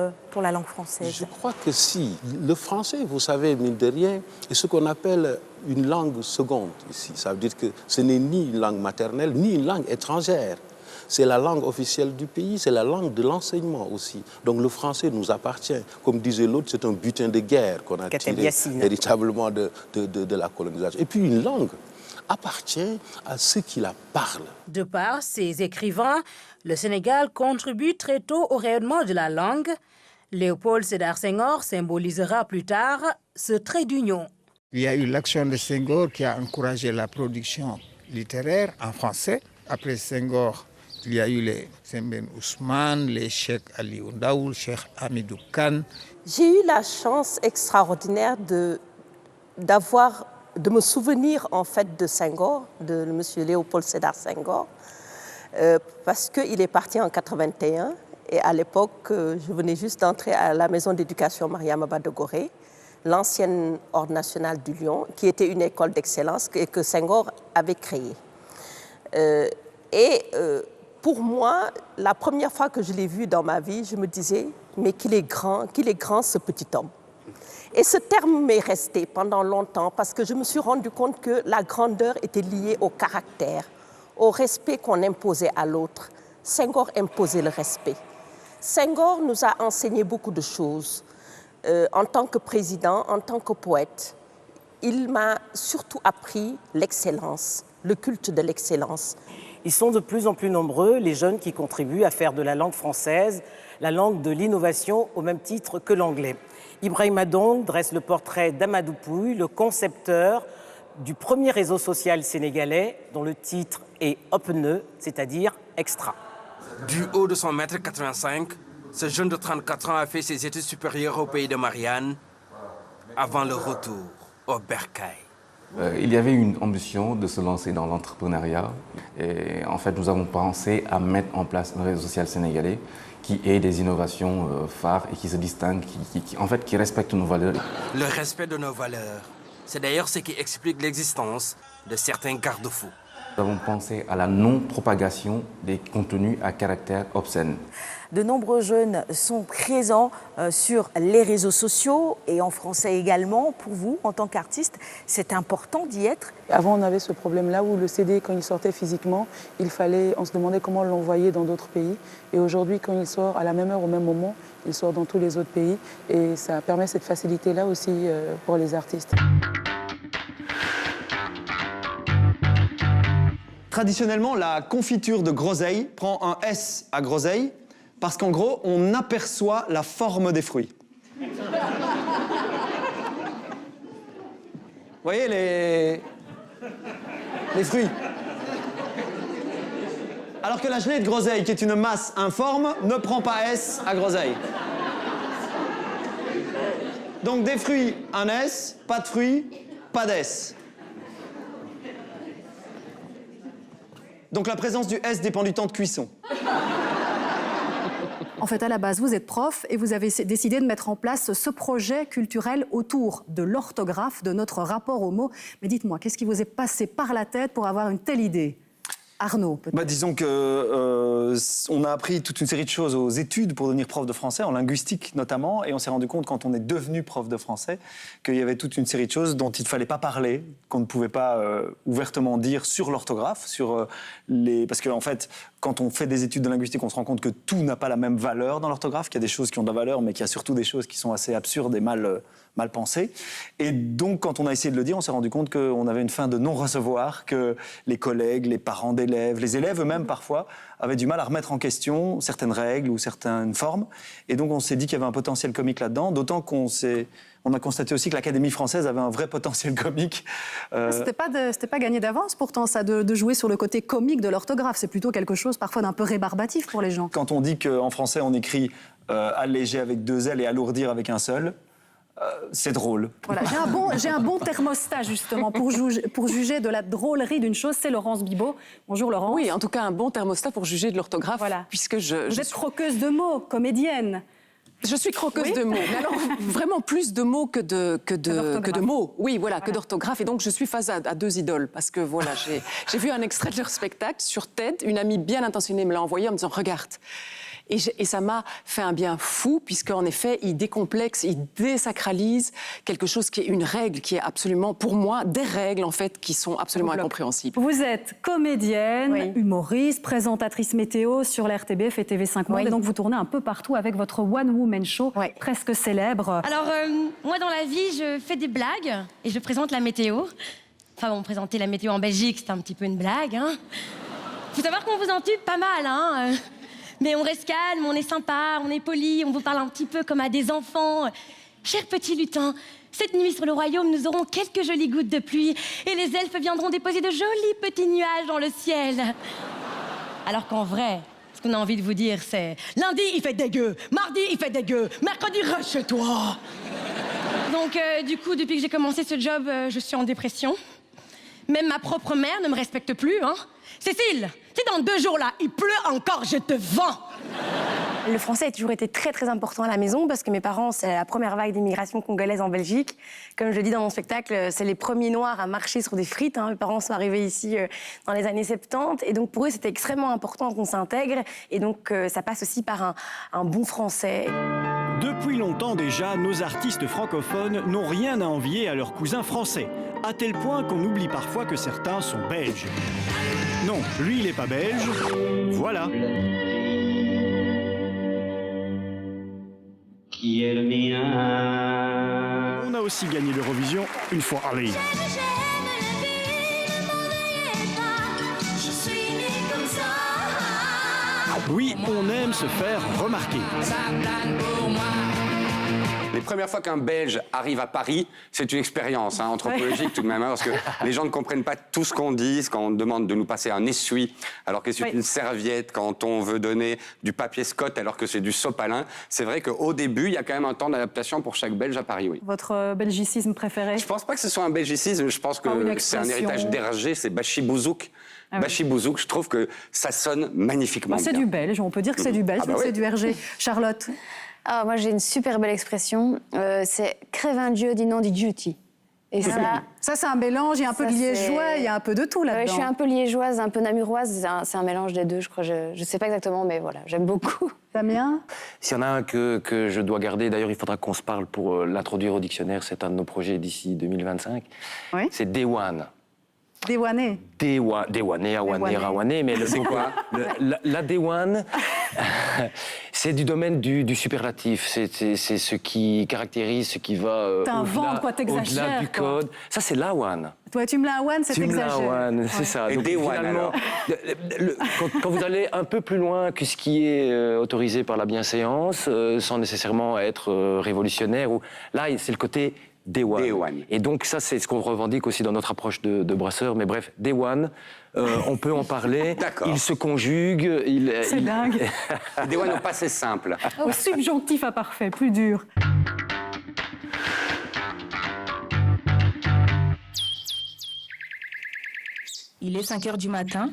la langue française? Je crois que si. Le français, vous savez, mine de rien, est ce qu'on appelle une langue seconde ici. Ça veut dire que ce n'est ni une langue maternelle, ni une langue étrangère. C'est la langue officielle du pays, c'est la langue de l'enseignement aussi. Donc le français nous appartient. Comme disait l'autre, c'est un butin de guerre qu'on a tiré véritablement de la colonisation. Et puis une langue appartient à ceux qui la parlent. De par ses écrivains, le Sénégal contribue très tôt au rayonnement de la langue. Léopold Sédar Senghor symbolisera plus tard ce trait d'union. Il y a eu l'action de Senghor qui a encouragé la production littéraire en français. Après Senghor, il y a eu les Sembène Ousmane, les Cheikh Ali Ndaoul, Cheikh Hamidou Kane. J'ai eu la chance extraordinaire de me souvenir en fait de Senghor, de M. Léopold Sédar Senghor, parce qu'il est parti en 81 et à l'époque, je venais juste d'entrer à la maison d'éducation Mariama Ba de Gorée, l'ancienne Ordre national du Lion, qui était une école d'excellence que Senghor avait créée. Pour moi, la première fois que je l'ai vu dans ma vie, je me disais, mais qu'il est grand ce petit homme. Et ce terme m'est resté pendant longtemps parce que je me suis rendu compte que la grandeur était liée au caractère, au respect qu'on imposait à l'autre. Senghor imposait le respect. Senghor nous a enseigné beaucoup de choses. En tant que président, en tant que poète, il m'a surtout appris l'excellence, le culte de l'excellence. Ils sont de plus en plus nombreux, les jeunes qui contribuent à faire de la langue française la langue de l'innovation au même titre que l'anglais. Ibrahima Dong dresse le portrait d'Amadou Pouye, le concepteur du premier réseau social sénégalais dont le titre est Opne, c'est-à-dire extra. Du haut de son mètre 85, ce jeune de 34 ans a fait ses études supérieures au pays de Marianne avant le retour au Bercail. Il y avait une ambition de se lancer dans l'entrepreneuriat et en fait nous avons pensé à mettre en place un réseau social sénégalais qui ait des innovations phares et qui se distingue, qui respecte nos valeurs. Le respect de nos valeurs, c'est d'ailleurs ce qui explique l'existence de certains garde-fous. Nous avons pensé à la non-propagation des contenus à caractère obscène. De nombreux jeunes sont présents sur les réseaux sociaux et en français également. Pour vous, en tant qu'artiste, c'est important d'y être. Avant, on avait ce problème-là où le CD, quand il sortait physiquement, on se demandait comment l'envoyer dans d'autres pays. Et aujourd'hui, quand il sort à la même heure, au même moment, il sort dans tous les autres pays. Et ça permet cette facilité-là aussi pour les artistes. Traditionnellement, la confiture de groseille prend un S à groseille parce qu'en gros, on aperçoit la forme des fruits. Vous voyez les fruits. Alors que la gelée de groseille, qui est une masse informe, ne prend pas S à groseille. Donc des fruits, un S, pas de fruits, pas d'S. Donc la présence du S dépend du temps de cuisson. En fait, à la base, vous êtes prof et vous avez décidé de mettre en place ce projet culturel autour de l'orthographe, de notre rapport aux mots. Mais dites-moi, qu'est-ce qui vous est passé par la tête pour avoir une telle idée ? Arnaud, peut-être. Disons qu'on a appris toute une série de choses aux études pour devenir prof de français, en linguistique notamment, et on s'est rendu compte quand on est devenu prof de français qu'il y avait toute une série de choses dont il ne fallait pas parler, qu'on ne pouvait pas ouvertement dire sur l'orthographe, parce qu'en fait, quand on fait des études de linguistique, on se rend compte que tout n'a pas la même valeur dans l'orthographe, qu'il y a des choses qui ont de la valeur, mais qu'il y a surtout des choses qui sont assez absurdes et mal pensées. Et donc, quand on a essayé de le dire, on s'est rendu compte qu'on avait une fin de non-recevoir, que les collègues, les parents d'élèves, les élèves eux-mêmes parfois, avaient du mal à remettre en question certaines règles ou certaines formes. Et donc, on s'est dit qu'il y avait un potentiel comique là-dedans, d'autant qu'on a constaté aussi que l'Académie française avait un vrai potentiel comique. C'était pas gagné d'avance, pourtant, ça, de jouer sur le côté comique de l'orthographe. C'est plutôt quelque chose parfois d'un peu rébarbatif pour les gens. Quand on dit qu'en français, on écrit alléger avec deux L et alourdir avec un seul, C'est drôle. Voilà, j'ai un bon thermostat justement pour juger de la drôlerie d'une chose, c'est Laurence Bibot. Bonjour Laurence. Oui, en tout cas un bon thermostat pour juger de l'orthographe. Voilà. Puisque Vous êtes croqueuse de mots, comédienne. Je suis croqueuse de mots, mais alors vraiment plus de mots que de mots. Oui, voilà, que d'orthographe. Et donc je suis face à deux idoles parce que voilà, j'ai vu un extrait de leur spectacle sur TED. Une amie bien intentionnée me l'a envoyé en me disant regarde. Et ça m'a fait un bien fou, puisqu'en effet, il décomplexe, il désacralise quelque chose qui est une règle, qui est absolument, pour moi, des règles, en fait, qui sont absolument incompréhensibles. Vous êtes comédienne, humoriste, présentatrice météo sur la RTBF et TV5 Monde, et donc vous tournez un peu partout avec votre one-woman show, presque célèbre. Alors, moi, dans la vie, je fais des blagues et je présente la météo. Enfin bon, présenter la météo en Belgique, c'est un petit peu une blague, hein. Faut savoir qu'on vous en tue pas mal, hein. Mais on reste calme, on est sympa, on est poli, on vous parle un petit peu comme à des enfants. Cher petit lutin, cette nuit sur le royaume, nous aurons quelques jolies gouttes de pluie et les elfes viendront déposer de jolis petits nuages dans le ciel. Alors qu'en vrai, ce qu'on a envie de vous dire, c'est lundi, il fait dégueu, mardi, il fait dégueu, mercredi, reste chez toi. Donc, du coup, depuis que j'ai commencé ce job, je suis en dépression. Même ma propre mère ne me respecte plus, hein. Cécile, si dans 2 jours là, il pleut encore, je te vends. Le français a toujours été très très important à la maison parce que mes parents, c'est la première vague d'immigration congolaise en Belgique. Comme je le dis dans mon spectacle, c'est les premiers noirs à marcher sur des frites, hein. Mes parents sont arrivés ici dans les années 70 et donc pour eux c'était extrêmement important qu'on s'intègre et donc ça passe aussi par un bon français. Depuis longtemps déjà, nos artistes francophones n'ont rien à envier à leurs cousins français, à tel point qu'on oublie parfois que certains sont belges. Non, lui il n'est pas belge, voilà. Qui est le mien? On a aussi gagné l'Eurovision une fois, allez. Oui, on aime se faire remarquer. Les premières fois qu'un Belge arrive à Paris, c'est une expérience anthropologique tout de même, parce que les gens ne comprennent pas tout ce qu'on dit, quand on demande de nous passer un essuie, alors que c'est une serviette, quand on veut donner du papier Scott, alors que c'est du sopalin. C'est vrai qu'au début, il y a quand même un temps d'adaptation pour chaque Belge à Paris, oui. Votre belgicisme préféré? Je pense pas que ce soit un belgicisme, je pense que c'est un héritage d'Hergé, c'est Bachi Bouzouk. Bachi Bouzouk, je trouve que ça sonne magnifiquement bien. C'est du belge, on peut dire que c'est du belge, mais c'est du Hergé. Charlotte? Ah, moi, j'ai une super belle expression. C'est « crève un dieu, dis non, dis duty ». Et ça c'est un mélange, il y a un peu de liégeois, il y a un peu de tout là-dedans. Je suis un peu liégeoise, un peu namuroise, c'est un mélange des deux, je crois. Je sais pas exactement, mais voilà, j'aime beaucoup. Damien? S'il y en a un que je dois garder, d'ailleurs, il faudra qu'on se parle pour l'introduire au dictionnaire, c'est un de nos projets d'ici 2025. Oui. C'est Dewan. Dewané. Dewané, Awané, Rawané, mais c'est quoi? La Dewan, c'est du domaine du superlatif. C'est ce qui caractérise, ce qui va au-delà du code. Ça, c'est l'Awan. Toi, tu me l'Awan, c'est exagéré. C'est ça. Et donc, Dewan, alors quand vous allez un peu plus loin que ce qui est autorisé par la bienséance, sans nécessairement être révolutionnaire, là, c'est le côté Dewan. Et donc ça, c'est ce qu'on revendique aussi dans notre approche de Brasseur. Mais bref, Dewan, on peut en parler. Il se conjugue. C'est dingue. Dewan au passé simple. Au subjonctif imparfait, plus dur. Il est 5 heures du matin.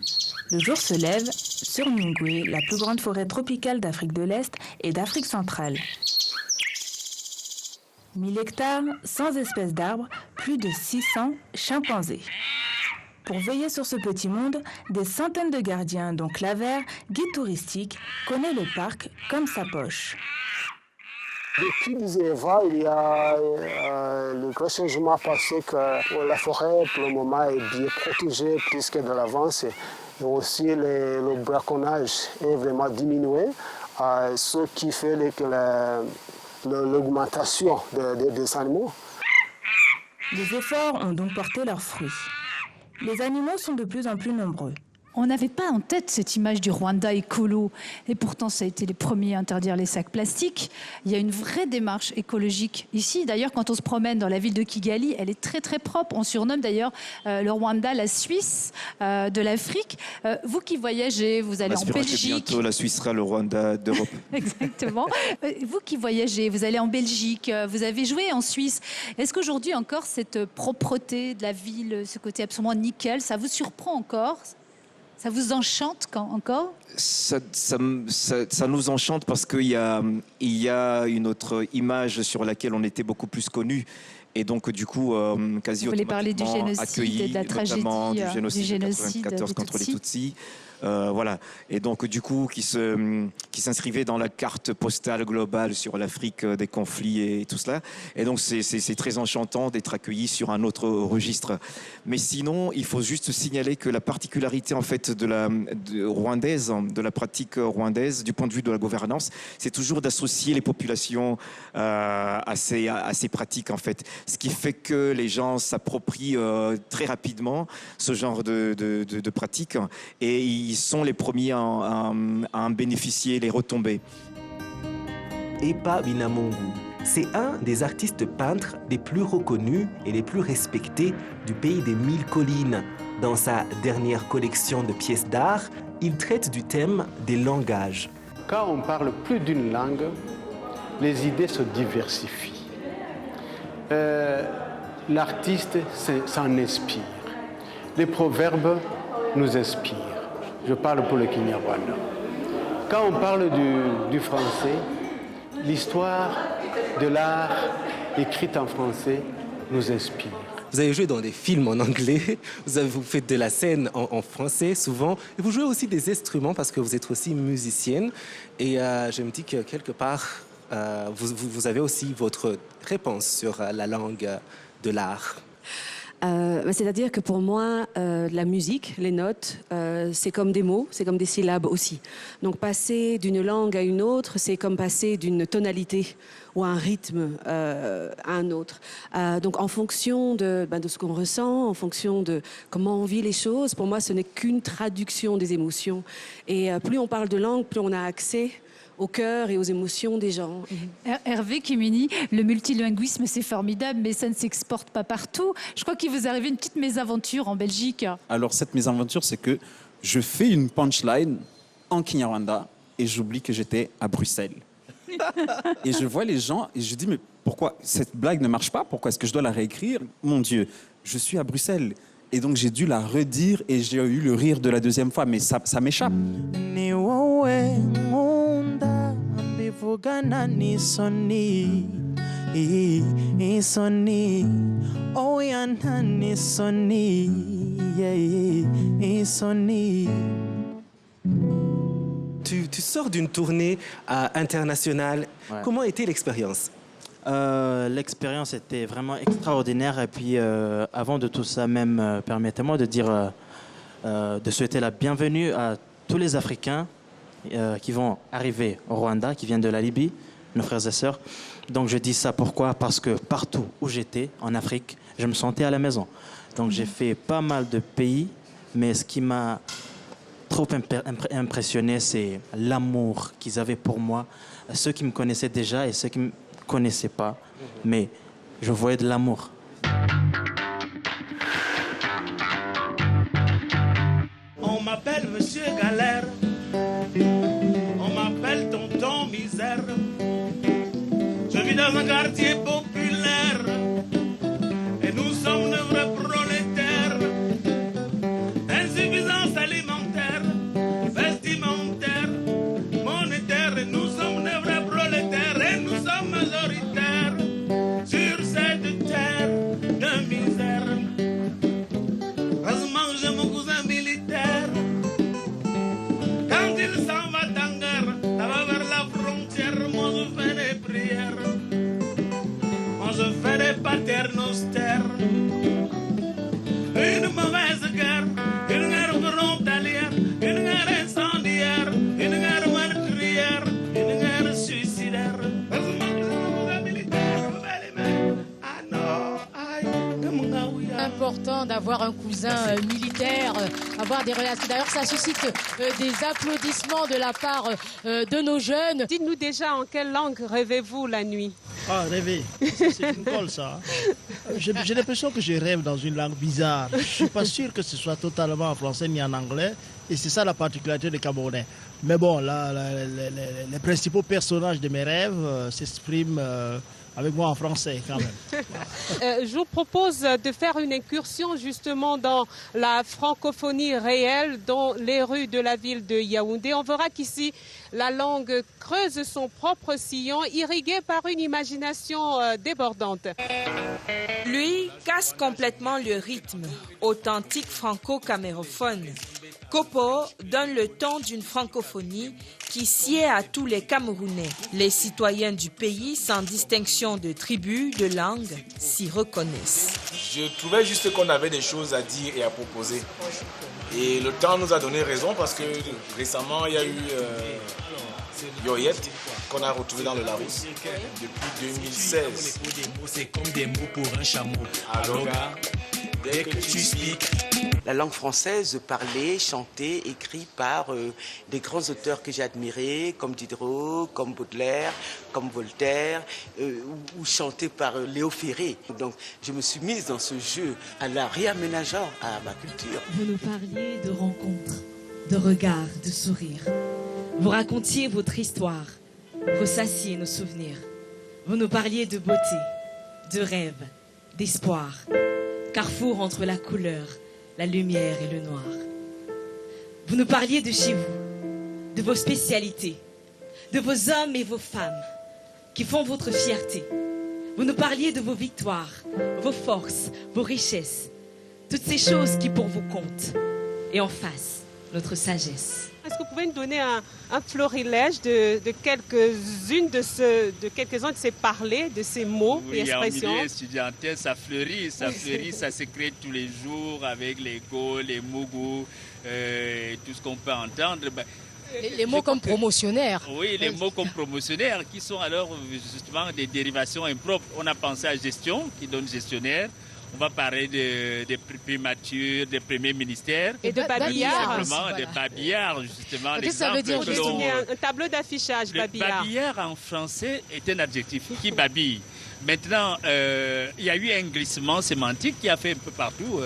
Le jour se lève sur Mungwe, la plus grande forêt tropicale d'Afrique de l'Est et d'Afrique centrale. 1000 hectares, 100 espèces d'arbres, plus de 600 chimpanzés. Pour veiller sur ce petit monde, des centaines de gardiens, dont Claver, guide touristique, connaît le parc comme sa poche. Depuis les événements, il y a le gros changement parce que la forêt, pour le moment, est bien protégée plus que de l'avance. Et aussi, le braconnage est vraiment diminué, ce qui fait que l'augmentation des animaux. Les efforts ont donc porté leurs fruits. Les animaux sont de plus en plus nombreux. On n'avait pas en tête cette image du Rwanda écolo, et pourtant ça a été les premiers à interdire les sacs plastiques. Il y a une vraie démarche écologique ici. D'ailleurs, quand on se promène dans la ville de Kigali, elle est très très propre. On surnomme d'ailleurs le Rwanda la Suisse de l'Afrique. Vous qui voyagez, vous allez en Belgique. Bientôt, la Suisse sera le Rwanda d'Europe. Exactement. Vous qui voyagez, vous allez en Belgique, vous avez joué en Suisse. Est-ce qu'aujourd'hui encore cette propreté de la ville, ce côté absolument nickel, ça vous surprend encore ? Ça vous enchante encore ? Ça nous enchante parce qu'il y a une autre image sur laquelle on était beaucoup plus connus. Et donc, du coup, quasi automatiquement accueillis, notamment du génocide de 1994 contre les Tutsis. Voilà. Et donc, du coup, qui s'inscrivait dans la carte postale globale sur l'Afrique des conflits et tout cela. Et donc, c'est très enchantant d'être accueilli sur un autre registre. Mais sinon, il faut juste signaler que la particularité, en fait, de la pratique rwandaise, du point de vue de la gouvernance, c'est toujours d'associer les populations à ces pratiques, en fait. Ce qui fait que les gens s'approprient très rapidement ce genre de pratiques. Et ils sont les premiers à en bénéficier, les retombées. Epa Binamungu, c'est un des artistes peintres les plus reconnus et les plus respectés du pays des 1000 collines. Dans sa dernière collection de pièces d'art, il traite du thème des langages. Quand on parle plus d'une langue, les idées se diversifient. L'artiste s'en inspire. Les proverbes nous inspirent. Je parle pour le Kinyarwanda. Quand on parle du français, l'histoire de l'art écrite en français nous inspire. Vous avez joué dans des films en anglais, vous faites de la scène en français souvent, et vous jouez aussi des instruments parce que vous êtes aussi musicienne. Et je me dis que quelque part, vous avez aussi votre réponse sur la langue de l'art. C'est-à-dire que pour moi, la musique, les notes, c'est comme des mots, c'est comme des syllabes aussi. Donc passer d'une langue à une autre, c'est comme passer d'une tonalité ou un rythme à un autre. Donc en fonction de ce qu'on ressent, en fonction de comment on vit les choses, pour moi, ce n'est qu'une traduction des émotions. Et plus on parle de langue, plus on a accès au cœur et aux émotions des gens. Hervé Kimini, le multilinguisme, c'est formidable, mais ça ne s'exporte pas partout. Je crois qu'il vous est arrivé une petite mésaventure en Belgique. Alors, cette mésaventure, c'est que je fais une punchline en Kinyarwanda et j'oublie que j'étais à Bruxelles. Et je vois les gens et je dis, mais pourquoi cette blague ne marche pas? Pourquoi est-ce que je dois la réécrire? Mon Dieu, je suis à Bruxelles. Et donc, j'ai dû la redire et j'ai eu le rire de la deuxième fois, mais ça m'échappe. Vugana ni soni oh yana ni soni soni. Tu sors d'une tournée internationale. Ouais. Comment était l'expérience? L'expérience était vraiment extraordinaire. Et puis, avant de tout ça, même, permettez-moi de dire, de souhaiter la bienvenue à tous les Africains qui vont arriver au Rwanda, qui viennent de la Libye, nos frères et sœurs. Donc je dis ça pourquoi? Parce que partout où j'étais, en Afrique, je me sentais à la maison. Donc j'ai fait pas mal de pays, mais ce qui m'a trop impressionné, c'est l'amour qu'ils avaient pour moi. Ceux qui me connaissaient déjà et ceux qui ne me connaissaient pas. Mais je voyais de l'amour. On m'appelle Monsieur Galère. On m'appelle Tonton Misère. Je vis dans un quartier populaire. Et nous sommes de vrais prolétaires. Insuffisance alimentaire, vestimentaire, monétaire. Et nous sommes de vrais prolétaires. Et nous sommes majoritaires sur cette terre de misère. Heureusement que j'ai mon cousin militaire. Quand il s'en va en guerre, là-bas vers la frontière, moi je fais des prières. d'avoir un cousin militaire, avoir des relations. D'ailleurs, ça suscite des applaudissements de la part de nos jeunes. Dites-nous déjà en quelle langue rêvez-vous la nuit? Ah, rêver, c'est une colle ça. J'ai l'impression que je rêve dans une langue bizarre. Je ne suis pas sûr que ce soit totalement en français ni en anglais. Et c'est ça la particularité des Camerounais. Mais bon, là, les principaux personnages de mes rêves s'expriment avec moi en français quand même. Je vous propose de faire une incursion justement dans la francophonie réelle, dans les rues de la ville de Yaoundé. On verra qu'ici, la langue creuse son propre sillon, irrigué par une imagination débordante. Lui casse complètement le rythme, authentique franco-camérophone. Kopo donne le ton d'une francophonie qui sied à tous les Camerounais. Les citoyens du pays, sans distinction de tribu, de langue, s'y reconnaissent. Je trouvais juste qu'on avait des choses à dire et à proposer. Et le temps nous a donné raison parce que récemment, il y a eu Yoyette qu'on a retrouvé dans le Larousse depuis 2016. C'est comme des mots pour un chameau. Alors, dès que tu speaks. La langue française parlée, chantée, écrite par des grands auteurs que j'ai admirés, comme Diderot, comme Baudelaire, comme Voltaire, ou chantée par Léo Ferré. Donc je me suis mise dans ce jeu en la réaménageant à ma culture. Vous nous parliez de rencontres, de regards, de sourires. Vous racontiez votre histoire, ressassiez nos souvenirs. Vous nous parliez de beauté, de rêve, d'espoir. Carrefour entre la couleur, la lumière et le noir. Vous nous parliez de chez vous, de vos spécialités, de vos hommes et vos femmes qui font votre fierté. Vous nous parliez de vos victoires, vos forces, vos richesses, toutes ces choses qui pour vous comptent. Et en face, notre sagesse. Est-ce que vous pouvez nous donner un florilège de quelques-uns de ces parlers, de ces mots et expressions? En milieu étudiantin, ça fleurit, ça se crée tous les jours avec les go, les mougou, tout ce qu'on peut entendre. Les mots comme promotionnaire. Oui, les mots comme promotionnaire qui sont alors justement des dérivations impropres. On a pensé à gestion, qui donne gestionnaire. On va parler des primatures, des premiers ministères. Et de babillards. Simplement, des babillards, justement. Qu'est-ce que ça veut dire? Un tableau d'affichage, babillard. Babillard en français est un adjectif qui babille. Maintenant, il y a eu un glissement sémantique qui a fait un peu partout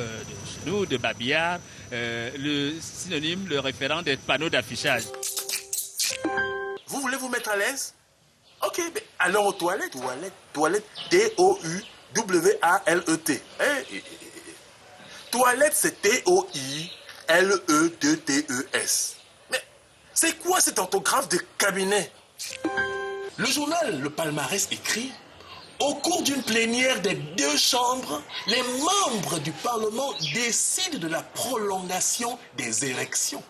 chez nous, de babillard, le synonyme, le référent des panneaux d'affichage. Vous voulez vous mettre à l'aise? Ok, mais allons aux toilettes. Toilette, T-O-U. W-A-L-E-T. Toilette, c'est T-O-I-L-E-T-T-E-S. Mais c'est quoi cette orthographe de cabinet? Le journal Le Palmarès écrit: au cours d'une plénière des deux chambres, les membres du Parlement décident de la prolongation des élections.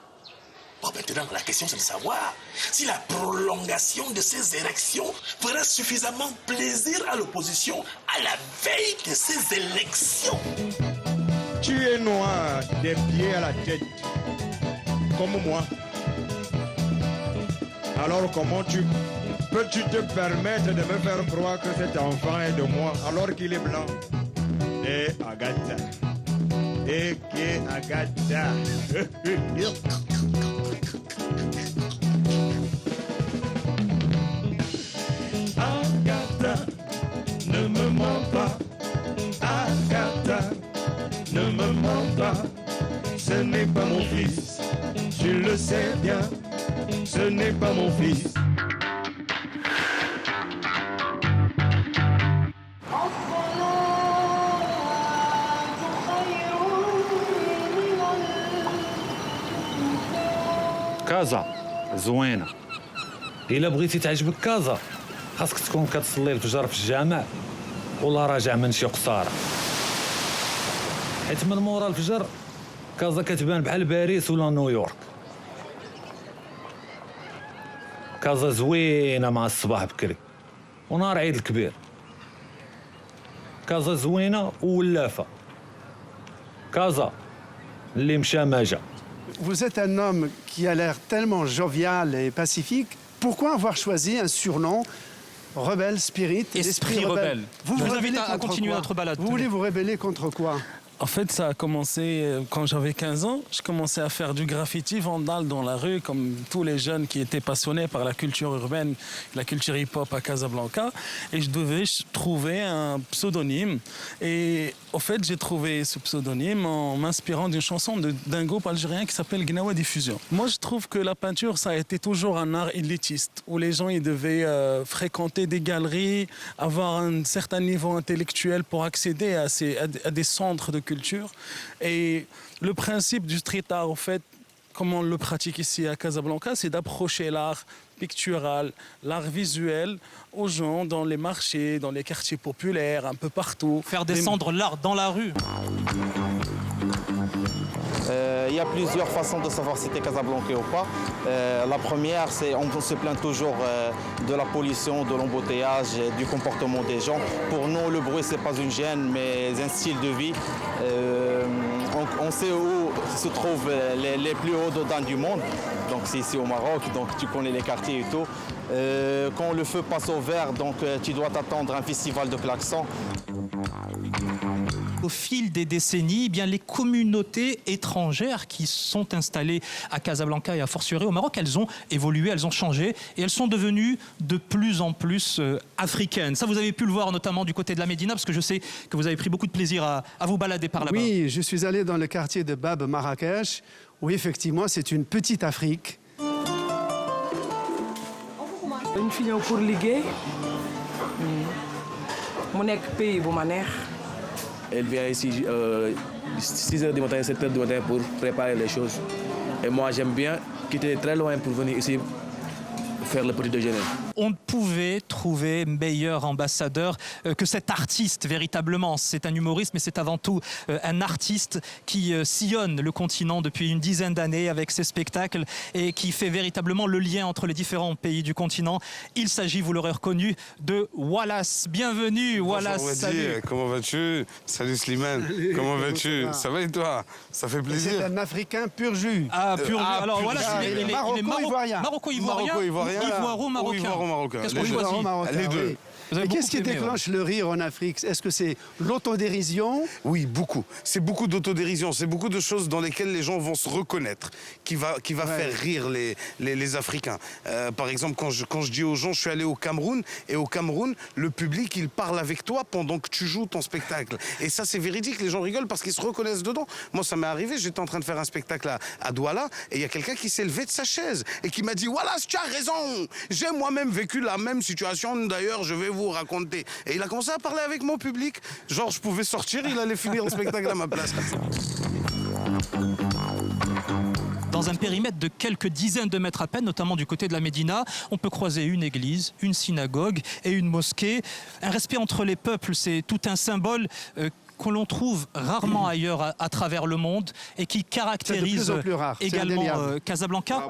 Bon, maintenant, la question, c'est de savoir si la prolongation de ces élections fera suffisamment plaisir à l'opposition à la veille de ces élections. Tu es noir des pieds à la tête, comme moi. Alors comment peux-tu te permettre de me faire croire que cet enfant est de moi alors qu'il est blanc? Et Agatha. Et que Agatha. Agatha, ne me mens pas. Agatha, ne me mens pas. Ce n'est pas mon fils, tu le sais bien. Ce n'est pas mon fils. كازا زوينه الا بغيتي تعجبك كازا خاصك تكون كتصلي الفجر في الجامع ولا راجع من شي قصاره حيت من مورا الفجر كازا كتبان بحال باريس ولا نيويورك. كازا زوينه مع الصباح بكري ونهار عيد الكبير. كازا زوينه وولافه. كازا اللي مشى ما جا. Vous êtes un homme qui a l'air tellement jovial et pacifique. Pourquoi avoir choisi un surnom Rebelle Spirit, Esprit rebelle. Vous vous invite à continuer notre balade. Vous voulez vous rébeller contre quoi? En fait, ça a commencé quand j'avais 15 ans. Je commençais à faire du graffiti vandal dans la rue, comme tous les jeunes qui étaient passionnés par la culture urbaine, la culture hip-hop à Casablanca. Et je devais trouver un pseudonyme. Et au fait, j'ai trouvé ce pseudonyme en m'inspirant d'une chanson d'un groupe algérien qui s'appelle Gnawa Diffusion. Moi, je trouve que la peinture, ça a été toujours un art élitiste, où les gens ils devaient fréquenter des galeries, avoir un certain niveau intellectuel pour accéder à des centres de culture. Et le principe du street art, en fait, comme on le pratique ici à Casablanca, c'est d'approcher l'art pictural, l'art visuel aux gens dans les marchés, dans les quartiers populaires, un peu partout. Faire descendre l'art dans la rue. Il y a plusieurs façons de savoir si tu es casablancais ou pas. La première, c'est on se plaint toujours de la pollution, de l'embouteillage, du comportement des gens. Pour nous, le bruit, ce n'est pas une gêne, mais un style de vie. On sait où se trouvent les plus hauts dodans du monde. Donc c'est ici au Maroc, donc tu connais les quartiers et tout. Quand le feu passe au vert, donc tu dois t'attendre à un festival de klaxons. Au fil des décennies, eh bien, les communautés étrangères qui sont installées à Casablanca et à fortiori au Maroc, elles ont évolué, elles ont changé et elles sont devenues de plus en plus africaines. Ça, vous avez pu le voir notamment du côté de la Médina, parce que je sais que vous avez pris beaucoup de plaisir à vous balader par là-bas. Oui, je suis allé dans le quartier de Bab Marrakech, où effectivement c'est une petite Afrique. Une fille pour liguer, mon pays pour ma mère. Elle vient ici 6h du matin, 7h du matin pour préparer les choses. Et moi, j'aime bien quitter très loin pour venir ici faire le petit déjeuner. On ne pouvait trouver meilleur ambassadeur que cet artiste, véritablement. C'est un humoriste, mais c'est avant tout un artiste qui sillonne le continent depuis une dizaine d'années avec ses spectacles et qui fait véritablement le lien entre les différents pays du continent. Il s'agit, vous l'aurez reconnu, de Wallace. Bienvenue, Wallace. Bonjour, salut. Comment vas-tu? Salut Slimane. Salut. Comment vas-tu? Ça va et toi? Ça fait plaisir. C'est un Africain pur jus. Ah, pur jus. Alors voilà, il est Maroco-ivoirien. Maroco-ivoirien. Ivoiro-marocain. Qu'est-ce que vous choisissez? Les deux. Et qu'est-ce qui déclenche le rire en Afrique? Est-ce que c'est l'autodérision? Oui, beaucoup. C'est beaucoup d'autodérision. C'est beaucoup de choses dans lesquelles les gens vont se reconnaître, qui va faire rire les Africains. Par exemple, quand je dis aux gens, je suis allé au Cameroun, et au Cameroun, le public, il parle avec toi pendant que tu joues ton spectacle. Et ça, c'est véridique. Les gens rigolent parce qu'ils se reconnaissent dedans. Moi, ça m'est arrivé. J'étais en train de faire un spectacle à Douala, et il y a quelqu'un qui s'est levé de sa chaise et qui m'a dit « Voilà, tu as raison. J'ai moi-même vécu la même situation. D'ailleurs, je vais vous raconter. » Et il a commencé à parler avec mon public. Genre, je pouvais sortir, il allait finir le spectacle à ma place. Dans un périmètre de quelques dizaines de mètres à peine, notamment du côté de la Médina, on peut croiser une église, une synagogue et une mosquée. Un respect entre les peuples, c'est tout un symbole que l'on trouve rarement ailleurs à travers le monde et qui caractérise également Casablanca.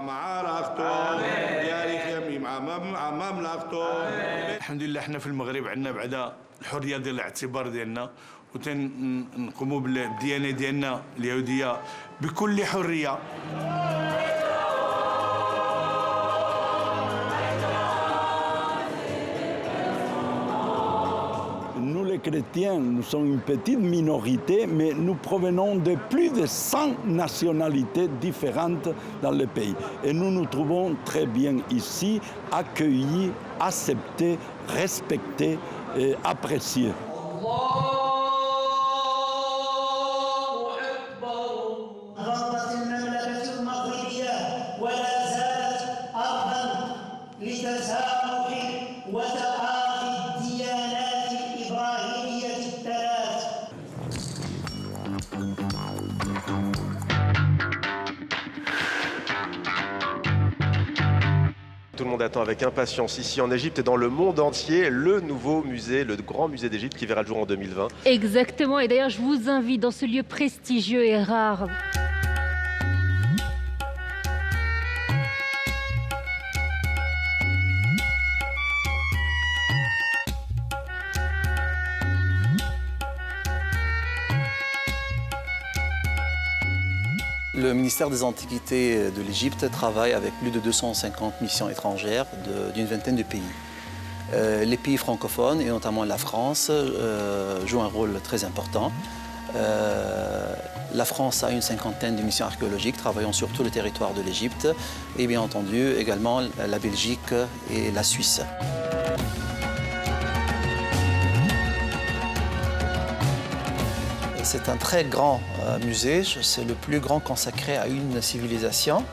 alhamdulillah, حنا في المغرب عندنا بعدا الحريه ديال الاعتبار ديالنا وتنقوموا بالديانه ديالنا اليهوديه بكل حريه. Nous, les chrétiens, nous sommes une petite minorité, mais nous provenons de plus de 100 nationalités différentes dans le pays. Et nous nous trouvons très bien ici, accueillis, acceptés, respectés et appréciés. Tout le monde attend avec impatience ici en Égypte et dans le monde entier le nouveau musée, le grand musée d'Égypte qui verra le jour en 2020. Exactement, et d'ailleurs je vous invite dans ce lieu prestigieux et rare. Le ministère des Antiquités de l'Égypte travaille avec plus de 250 missions étrangères d'une vingtaine de pays. Les pays francophones, et notamment la France, jouent un rôle très important. La France a une 50aine de missions archéologiques travaillant sur tout le territoire de l'Égypte et bien entendu également la Belgique et la Suisse. C'est un très grand musée, c'est le plus grand consacré à une civilisation.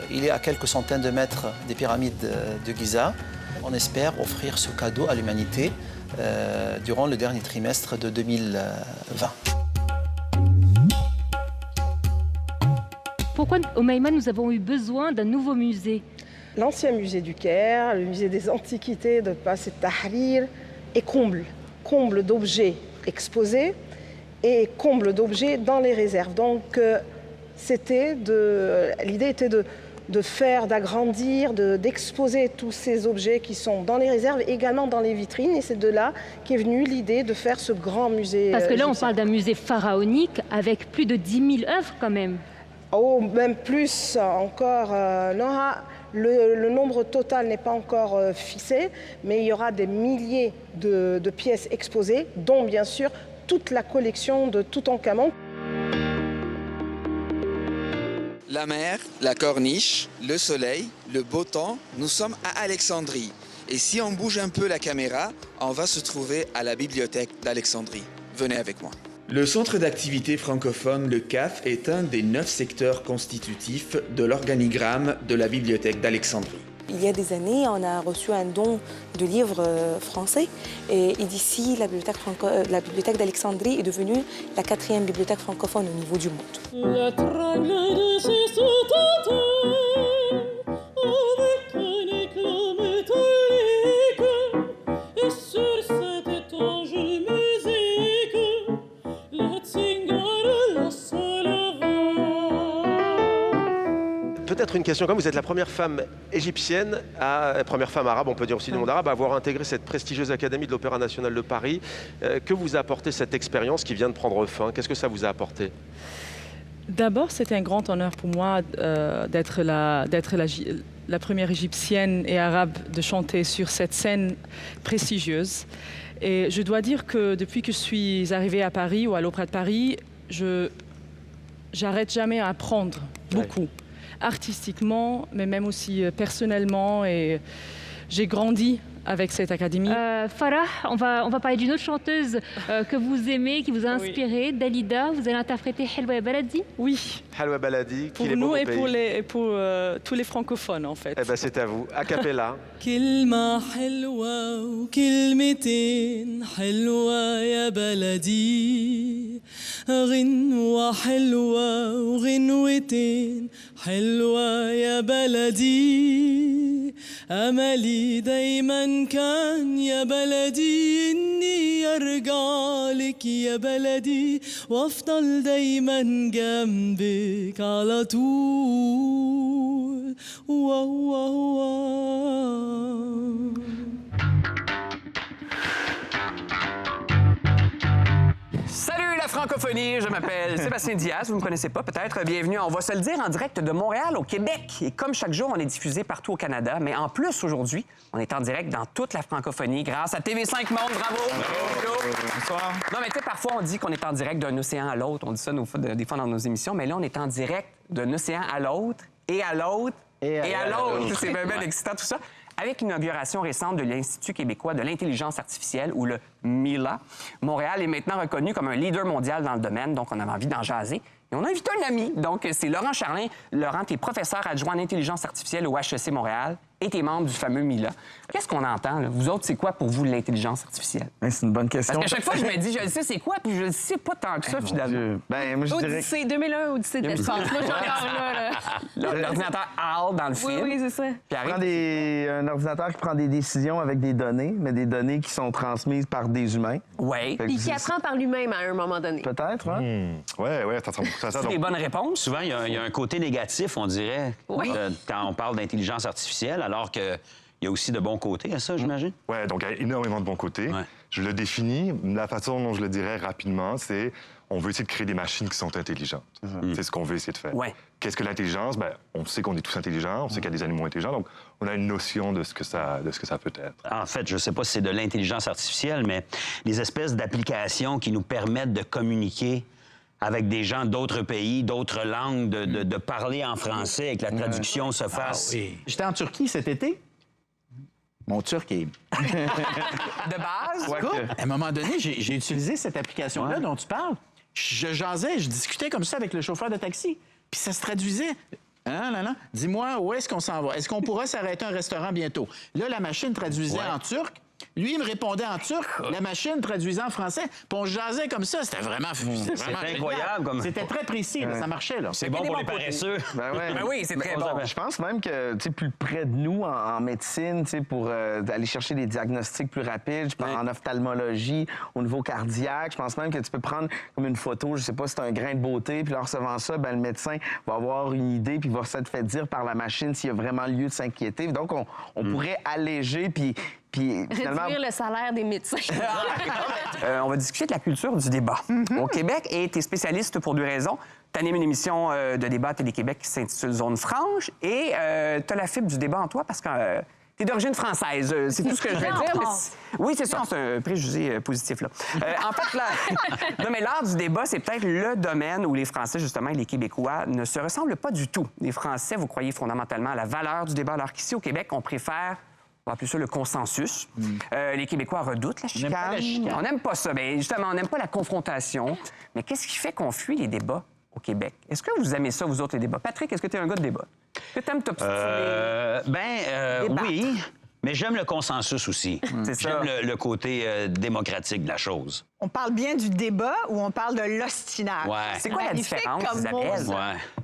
Il est à quelques centaines de mètres des pyramides de Giza. On espère offrir ce cadeau à l'humanité durant le dernier trimestre de 2020. Pourquoi, au Maïman, nous avons eu besoin d'un nouveau musée? L'ancien musée du Caire, le musée des Antiquités de Pas et Tahrir, est comble d'objets exposés et comble d'objets dans les réserves. Donc l'idée était d'agrandir, d'exposer tous ces objets qui sont dans les réserves, également dans les vitrines. Et c'est de là qu'est venue l'idée de faire ce grand musée. Parce que là, on parle d'un musée pharaonique avec plus de 10 000 œuvres quand même. Oh, même plus encore. Le nombre total n'est pas encore fixé, mais il y aura des milliers de pièces exposées, dont bien sûr toute la collection de Toutankhamon. La mer, la corniche, le soleil, le beau temps, nous sommes à Alexandrie. Et si on bouge un peu la caméra, on va se trouver à la bibliothèque d'Alexandrie. Venez avec moi. Le Centre d'activité francophone, le CAF, est un des 9 secteurs constitutifs de l'organigramme de la bibliothèque d'Alexandrie. Il y a des années, on a reçu un don de livres français et d'ici, la bibliothèque d'Alexandrie est devenue la 4e bibliothèque francophone au niveau du monde. Peut-être une question, comme vous êtes la première femme égyptienne, première femme arabe, on peut dire aussi du monde arabe, à avoir intégré cette prestigieuse académie de l'Opéra national de Paris. Que vous a apporté cette expérience qui vient de prendre fin? Qu'est-ce que ça vous a apporté? D'abord, c'était un grand honneur pour moi d'être la première égyptienne et arabe de chanter sur cette scène prestigieuse. Et je dois dire que depuis que je suis arrivée à Paris ou à l'Opéra de Paris, j'arrête jamais à apprendre beaucoup. Ouais. Artistiquement, mais même aussi personnellement. Et j'ai grandi avec cette académie. Farah, on va parler d'une autre chanteuse que vous aimez, qui vous a inspiré, oui. Dalida. Vous allez interpréter Helwa Ya Baladi? Oui. Helwa Baladi, pour nous et pour tous les francophones, en fait. Eh ben, c'est à vous, a cappella. كلمة حلوة وكلمتين حلوة يا بلدي غنوة حلوة وغنوتين حلوة يا بلدي أملي دايما كان يا بلدي إني أرجع لك يا بلدي وأفضل دايما جنبك على طول واو واو واو. Salut la francophonie, je m'appelle Sébastien Diaz, vous ne me connaissez pas peut-être, bienvenue, on va se le dire, en direct de Montréal au Québec. Et comme chaque jour, on est diffusé partout au Canada, mais en plus aujourd'hui, on est en direct dans toute la francophonie grâce à TV5 Monde, bravo! Bonsoir. Non mais tu sais, parfois on dit qu'on est en direct d'un océan à l'autre, on dit ça des fois dans nos émissions, mais là on est en direct d'un océan à l'autre, et à l'autre, et à l'autre. C'est bien excitant tout ça. Avec l'inauguration récente de l'Institut québécois de l'intelligence artificielle, ou le MILA, Montréal est maintenant reconnu comme un leader mondial dans le domaine, donc on avait envie d'en jaser. Et on a invité un ami, donc c'est Laurent Charlin. Laurent, tu es professeur adjoint en intelligence artificielle au HEC Montréal et tu es membre du fameux MILA. Qu'est-ce qu'on entend, là? Vous autres, c'est quoi pour vous l'intelligence artificielle? C'est une bonne question. Parce qu'à chaque fois, je me dis, je le sais, c'est quoi, puis je le sais pas tant que ça, finalement. Ben, moi, je dirais... Odyssée 2001, Odyssée de l'espace. Moi, je suis encore là. L'ordinateur HAL dans le film. Oui, c'est ça. Un ordinateur qui prend des décisions avec des données, mais des données qui sont transmises par des humains. Oui. Et qui apprend par lui-même à un moment donné. Peut-être, hein? Oui, ça semble ça. C'est des bonnes réponses. Souvent, il y a un côté négatif, on dirait, quand on parle d'intelligence artificielle, alors qu'il y a aussi de bons côtés à ça, j'imagine. Oui, donc il y a énormément de bons côtés. Ouais. Je le définis, la façon dont je le dirais rapidement, c'est on veut essayer de créer des machines qui sont intelligentes. C'est ce qu'on veut essayer de faire. Ouais. Qu'est-ce que l'intelligence? Ben, on sait qu'on est tous intelligents, on sait qu'il y a des animaux intelligents, donc on a une notion de ce que ça peut être. En fait, je ne sais pas si c'est de l'intelligence artificielle, mais les espèces d'applications qui nous permettent de communiquer avec des gens d'autres pays, d'autres langues, de parler en français et que la traduction se fasse. Ah oui. J'étais en Turquie cet été. Mon turc est... De base? Ouais, à un moment donné, j'ai utilisé cette application-là dont tu parles. Je jasais, je discutais comme ça avec le chauffeur de taxi. Puis ça se traduisait. Non. Dis-moi, où est-ce qu'on s'en va? Est-ce qu'on pourra s'arrêter à un restaurant bientôt? Là, la machine traduisait en turc. Lui, il me répondait en turc, la machine traduisait en français, puis on jasait comme ça. C'était vraiment... C'était incroyable. C'était très précis, là, ça marchait. Là. C'est bon pour les paresseux. Ben oui, c'est très bon. Je pense même que, plus près de nous, en médecine, pour aller chercher des diagnostics plus rapides, je pense en ophtalmologie, au niveau cardiaque, je pense même que tu peux prendre comme une photo, je sais pas, c'est un grain de beauté, puis en recevant ça, ben, le médecin va avoir une idée, puis va se faire dire par la machine s'il y a vraiment lieu de s'inquiéter. Donc, on pourrait alléger, puis finalement... Réduire le salaire des médecins. On va discuter de la culture du débat au Québec. Et tu es spécialiste pour 2 raisons. Tu animes une émission de débat à Télé-Québec qui s'intitule Zone franche. Et tu as la fibre du débat en toi parce que tu es d'origine française. C'est tout ce que je vais dire. Oui, c'est ça. C'est un préjugé positif, là. En fait, non, mais l'art du débat, c'est peut-être le domaine où les Français, justement, et les Québécois ne se ressemblent pas du tout. Les Français, vous croyez fondamentalement à la valeur du débat, alors qu'ici, au Québec, on préfère... On va appeler ça le consensus. Les Québécois redoutent la chicane. On n'aime pas ça. Bien, justement, on n'aime pas la confrontation. Mais qu'est-ce qui fait qu'on fuit les débats au Québec? Est-ce que vous aimez ça, vous autres, les débats? Patrick, est-ce que tu es un gars de débat? Est-ce que tu aimes t'obstiner? Oui. Mais j'aime le consensus aussi. J'aime le côté démocratique de la chose. On parle bien du débat ou on parle de l'ostinage? Ouais. C'est quoi la différence, Isabelle?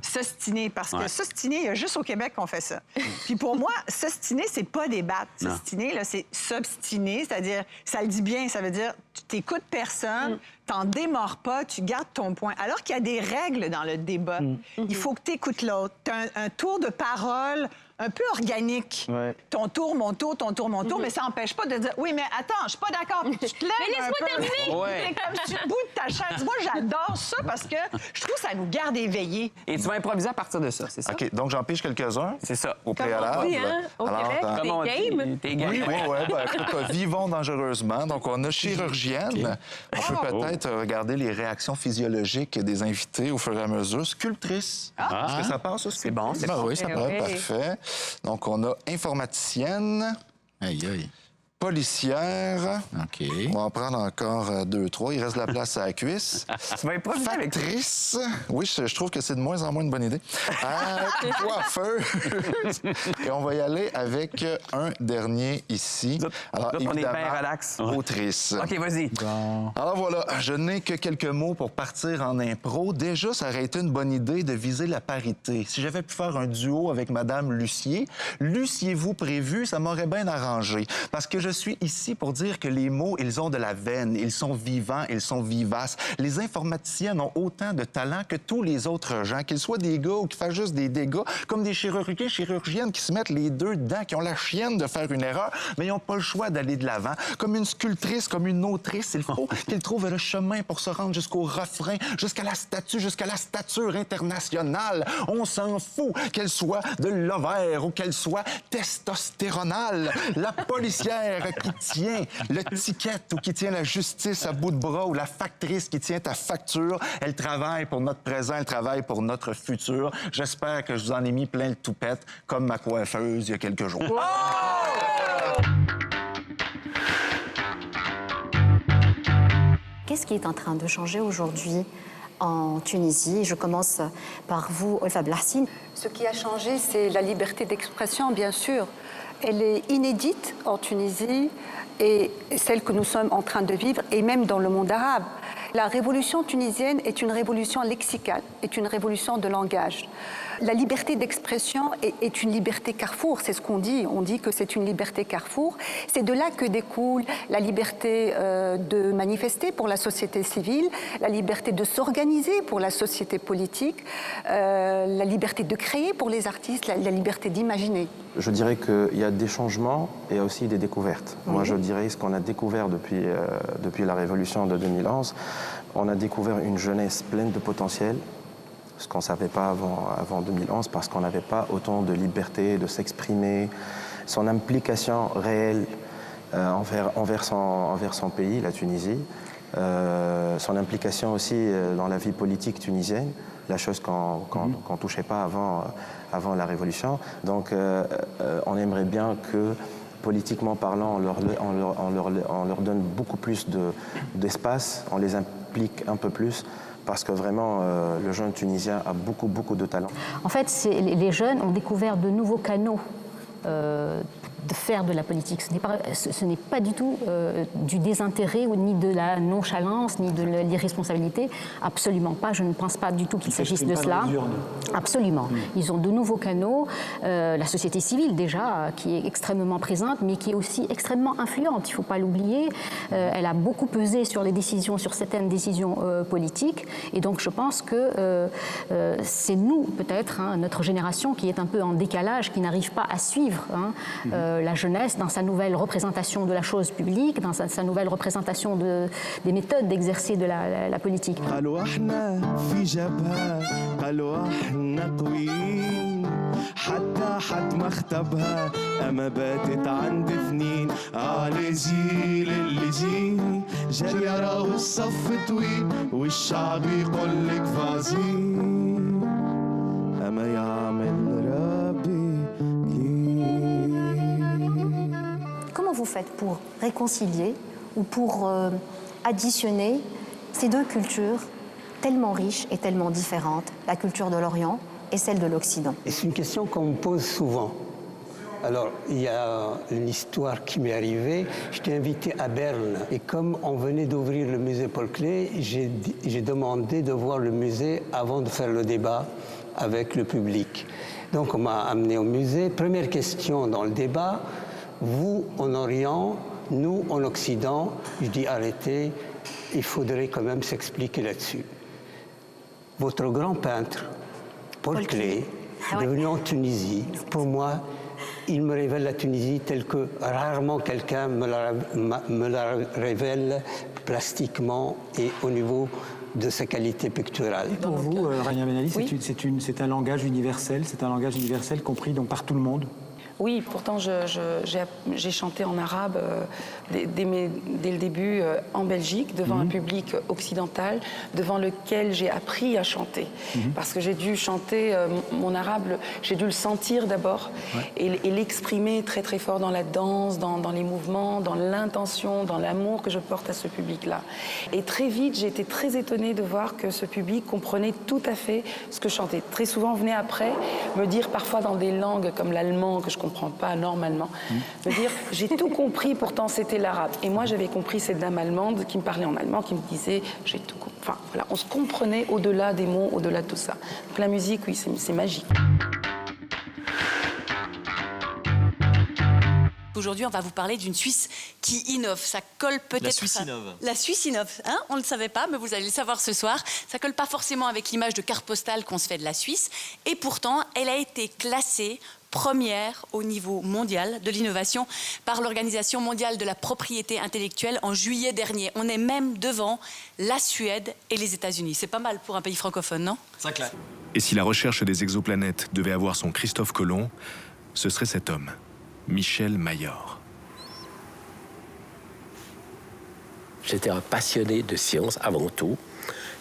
S'ostiner, parce que s'ostiner, il y a juste au Québec qu'on fait ça. Puis pour moi, s'ostiner, c'est pas débattre. S'ostiner, là, c'est s'obstiner, c'est-à-dire, ça le dit bien, ça veut dire, tu t'écoutes personne, t'en démords pas, tu gardes ton point. Alors qu'il y a des règles dans le débat. Il faut que tu écoutes l'autre. T'as un tour de parole un peu organique. Ton tour, mon tour, ton tour, mon tour, mais ça n'empêche pas de dire « Oui, mais attends, je suis pas d'accord. » Tu te lèves Mais laisse-moi terminer! T'es comme sur le bout de ta chaise. Moi, j'adore ça parce que je trouve que ça nous garde éveillés. Et tu vas improviser à partir de ça, c'est ça? OK, donc j'en pige quelques-uns. C'est ça. Au préalable. Oui, hein? Au Québec, t'es game. Oui, écoute, vivons dangereusement. Donc, on a chirurgienne. On peut peut-être regarder les réactions physiologiques des invités au fur et à mesure. Sculptrice. Est-ce que ça passe, ça? C'est bon, c'est bon. Oui, ça passe, parfait. Donc, on a informaticienne. Aïe. Policière. OK. On va en prendre encore 2, 3. Il reste de la place à la cuisse. Tu vas improviser avec Factrice. Oui, je trouve que c'est de moins en moins une bonne idée. Coiffeuse. Et on va y aller avec un dernier ici. Alors, on est bien évidemment, relax. autrice. OK, vas-y. Bon. Alors voilà, je n'ai que quelques mots pour partir en impro. Déjà, ça aurait été une bonne idée de viser la parité. Si j'avais pu faire un duo avec Madame Lucier, l'eussiez-vous prévu, ça m'aurait bien arrangé. Parce que je suis ici pour dire que les mots, ils ont de la veine, ils sont vivants, ils sont vivaces. Les informaticiennes ont autant de talent que tous les autres gens, qu'ils soient des gars ou qu'ils fassent juste des dégâts, comme des chirurgiens, chirurgiennes qui se mettent les deux dedans, qui ont la chienne de faire une erreur, mais ils n'ont pas le choix d'aller de l'avant. Comme une sculptrice, comme une autrice, il faut qu'ils trouvent le chemin pour se rendre jusqu'au refrain, jusqu'à la statue, jusqu'à la stature internationale. On s'en fout qu'elle soit de l'ovaire ou qu'elle soit testostéronale. La policière qui tient le ticket ou qui tient la justice à bout de bras ou la factrice qui tient ta facture, elle travaille pour notre présent, elle travaille pour notre futur. J'espère que je vous en ai mis plein le toupette, comme ma coiffeuse il y a quelques jours. Qu'est-ce qui est en train de changer aujourd'hui en Tunisie? Je commence par vous, Olfa Blassine. Ce qui a changé, c'est la liberté d'expression, bien sûr. Elle est inédite en Tunisie et celle que nous sommes en train de vivre, et même dans le monde arabe. La révolution tunisienne est une révolution lexicale, est une révolution de langage. La liberté d'expression est une liberté carrefour, c'est ce qu'on dit. On dit que c'est une liberté carrefour. C'est de là que découle la liberté de manifester pour la société civile, la liberté de s'organiser pour la société politique, la liberté de créer pour les artistes, la liberté d'imaginer. Je dirais qu'il y a des changements et aussi des découvertes. Moi, je dirais ce qu'on a découvert depuis la révolution de 2011, On a découvert une jeunesse pleine de potentiel, ce qu'on ne savait pas avant 2011, parce qu'on n'avait pas autant de liberté de s'exprimer. Son implication réelle envers son pays, la Tunisie, son implication aussi dans la vie politique tunisienne, la chose qu'on ne touchait pas avant la Révolution. Donc on aimerait bien que, politiquement parlant, on leur donne beaucoup plus d'espace, on les implique un peu plus, parce que vraiment, le jeune Tunisien a beaucoup de talent. En fait, les jeunes ont découvert de nouveaux canaux de faire de la politique. Ce n'est pas du tout du désintérêt, ni de la nonchalance, ni de l'irresponsabilité. Absolument pas. Je ne pense pas du tout qu'il s'agisse de cela. Absolument. Ils ont de nouveaux canaux. La société civile, déjà, qui est extrêmement présente, mais qui est aussi extrêmement influente. Il ne faut pas l'oublier. Elle a beaucoup pesé sur les décisions, sur certaines décisions politiques. Et donc, je pense que c'est nous, peut-être, notre génération, qui est un peu en décalage, qui n'arrive pas à suivre la jeunesse dans sa nouvelle représentation de la chose publique, dans sa nouvelle représentation des méthodes d'exercer de la politique. Comment vous faites pour réconcilier ou pour additionner ces deux cultures tellement riches et tellement différentes, la culture de l'Orient et celle de l'Occident? C'est une question qu'on me pose souvent. Alors, il y a une histoire qui m'est arrivée. J'étais invité à Berne et comme on venait d'ouvrir le musée Paul Klee, j'ai demandé de voir le musée avant de faire le débat avec le public. Donc, on m'a amené au musée. Première question dans le débat. Vous, en Orient, nous, en Occident, je dis arrêtez, il faudrait quand même s'expliquer là-dessus. Votre grand peintre, Paul Klee, est venu en Tunisie. Pour moi, il me révèle la Tunisie telle que rarement quelqu'un me la révèle plastiquement et au niveau de sa qualité picturale. Pour vous, Rania Ben Ali, oui, c'est un langage universel, compris donc par tout le monde? Oui, pourtant j'ai chanté en arabe dès le début en Belgique, devant un public occidental, devant lequel j'ai appris à chanter. Parce que j'ai dû chanter mon arabe, j'ai dû le sentir d'abord et l'exprimer très très fort dans la danse, dans les mouvements, dans l'intention, dans l'amour que je porte à ce public-là. Et très vite, j'ai été très étonnée de voir que ce public comprenait tout à fait ce que je chantais. Très souvent, on venait après me dire parfois dans des langues comme l'allemand que je comprends pas normalement, me dire j'ai tout compris, pourtant c'était l'arabe. Et moi j'avais compris cette dame allemande qui me parlait en allemand, qui me disait j'ai tout compris. Enfin voilà, on se comprenait au-delà des mots, au-delà de tout ça. Donc la musique, oui, c'est magique. Aujourd'hui, on va vous parler d'une Suisse qui innove. Ça colle peut-être... La Suisse innove. La Suisse innove, hein, on ne le savait pas, mais vous allez le savoir ce soir. Ça colle pas forcément avec l'image de carte postale qu'on se fait de la Suisse. Et pourtant, elle a été classée première au niveau mondial de l'innovation par l'Organisation mondiale de la propriété intellectuelle en juillet dernier. On est même devant la Suède et les États-Unis. C'est pas mal pour un pays francophone, non? Ça claque. Et si la recherche des exoplanètes devait avoir son Christophe Colomb, ce serait cet homme, Michel Mayor. J'étais un passionné de science avant tout.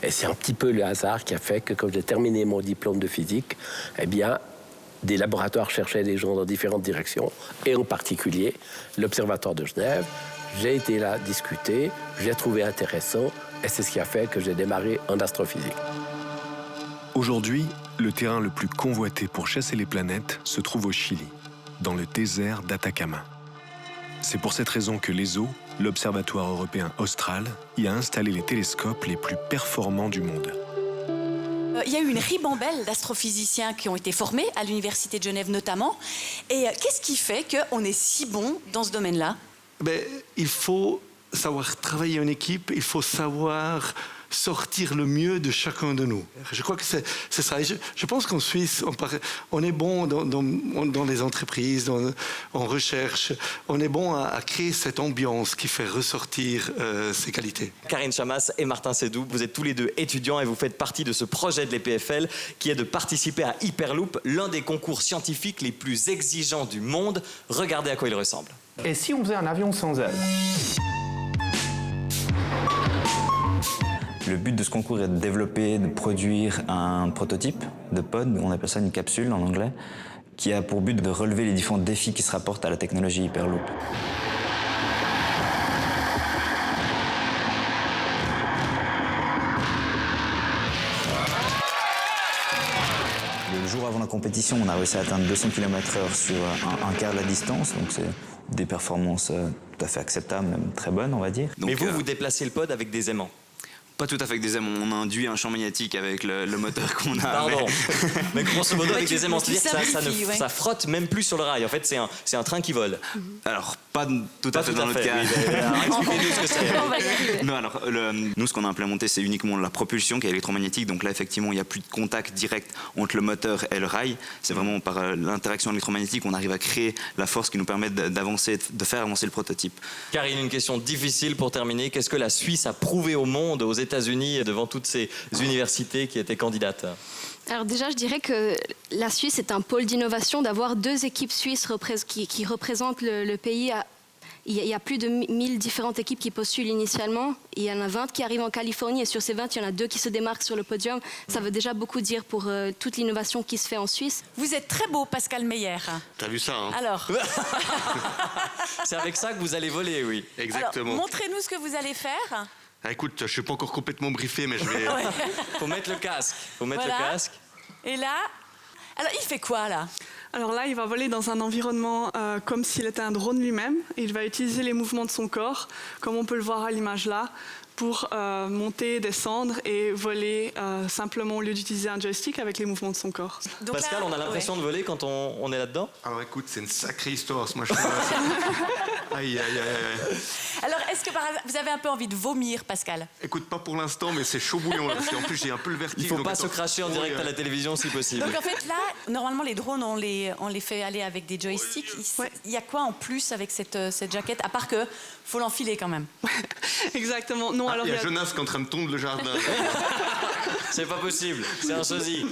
Et c'est un petit peu le hasard qui a fait que quand j'ai terminé mon diplôme de physique, eh bien, des laboratoires cherchaient des gens dans différentes directions, et en particulier l'Observatoire de Genève. J'ai été là discuter, j'ai trouvé intéressant, et c'est ce qui a fait que j'ai démarré en astrophysique. Aujourd'hui, le terrain le plus convoité pour chasser les planètes se trouve au Chili, dans le désert d'Atacama. C'est pour cette raison que l'ESO, l'Observatoire européen austral, y a installé les télescopes les plus performants du monde. Il y a eu une ribambelle d'astrophysiciens qui ont été formés à l'Université de Genève notamment. Et qu'est-ce qui fait qu'on est si bon dans ce domaine-là? Il faut savoir travailler en équipe, il faut savoir sortir le mieux de chacun de nous. Je crois que c'est ça. Et je pense qu'en Suisse, on est bon dans les entreprises, en recherche. On est bon à créer cette ambiance qui fait ressortir ces qualités. Karine Chamas et Martin Sédou, vous êtes tous les deux étudiants et vous faites partie de ce projet de l'EPFL qui est de participer à Hyperloop, l'un des concours scientifiques les plus exigeants du monde. Regardez à quoi il ressemble. Et si on faisait un avion sans ailes ? Le but de ce concours est de développer, de produire un prototype de pod, on appelle ça une capsule en anglais, qui a pour but de relever les différents défis qui se rapportent à la technologie Hyperloop. Le jour avant la compétition, on a réussi à atteindre 200 km/h sur un quart de la distance, donc c'est des performances tout à fait acceptables, même très bonnes, on va dire. Mais vous déplacez le pod avec des aimants. Pas tout à fait avec des aimants, on induit un champ magnétique avec le moteur qu'on a. Pardon, mais grosso modo avec des aimants, tu c'est-à-dire que simplifies, ça frotte même plus sur le rail. En fait, c'est un train qui vole. Alors, pas tout à fait dans notre cas. Oui, expliquez-nous ce que c'est. Non, alors, nous, ce qu'on a implémenté, c'est uniquement la propulsion qui est électromagnétique. Donc là, effectivement, il n'y a plus de contact direct entre le moteur et le rail. C'est vraiment par l'interaction électromagnétique qu'on arrive à créer la force qui nous permet d'avancer, de faire avancer le prototype. Karine, une question difficile pour terminer. Qu'est-ce que la Suisse a prouvé au monde, aux États-Unis et devant toutes ces universités qui étaient candidates? Alors déjà, je dirais que la Suisse est un pôle d'innovation, d'avoir 2 équipes suisses qui représentent le pays. Il y a plus de 1000 différentes équipes qui postulent initialement. Il y en a 20 qui arrivent en Californie et sur ces 20, il y en a 2 qui se démarquent sur le podium. Ça veut déjà beaucoup dire pour toute l'innovation qui se fait en Suisse. Vous êtes très beau, Pascal Meyer. T'as vu ça, hein? Alors, C'est avec ça que vous allez voler, oui. Exactement. alors, montrez-nous ce que vous allez faire. Ah, écoute, je suis pas encore complètement briefé, mais je vais... Faut mettre le casque. Voilà. Et là, alors il fait quoi là? Alors là, il va voler dans un environnement comme s'il était un drone lui-même. Il va utiliser les mouvements de son corps, comme on peut le voir à l'image là, pour monter, descendre et voler simplement au lieu d'utiliser un joystick avec les mouvements de son corps. Donc Pascal, là, on a l'impression de voler quand on est là-dedans? Alors écoute, c'est une sacrée histoire, moi je trouve. Aïe, aïe, aïe. Alors, est-ce que par hasard, vous avez un peu envie de vomir, Pascal? Écoute, pas pour l'instant, mais c'est chaud bouillant là, parce qu'en plus j'ai un peu le vertige. Il faut pas se cracher en direct à la télévision si possible. Donc en fait là, normalement les drones, on les fait aller avec des joysticks. Il y a quoi en plus avec cette jaquette, à part que faut l'enfiler quand même? Exactement. Non, alors il y a Jonas qui est en train de tondre le jardin. C'est pas possible, c'est un sosie.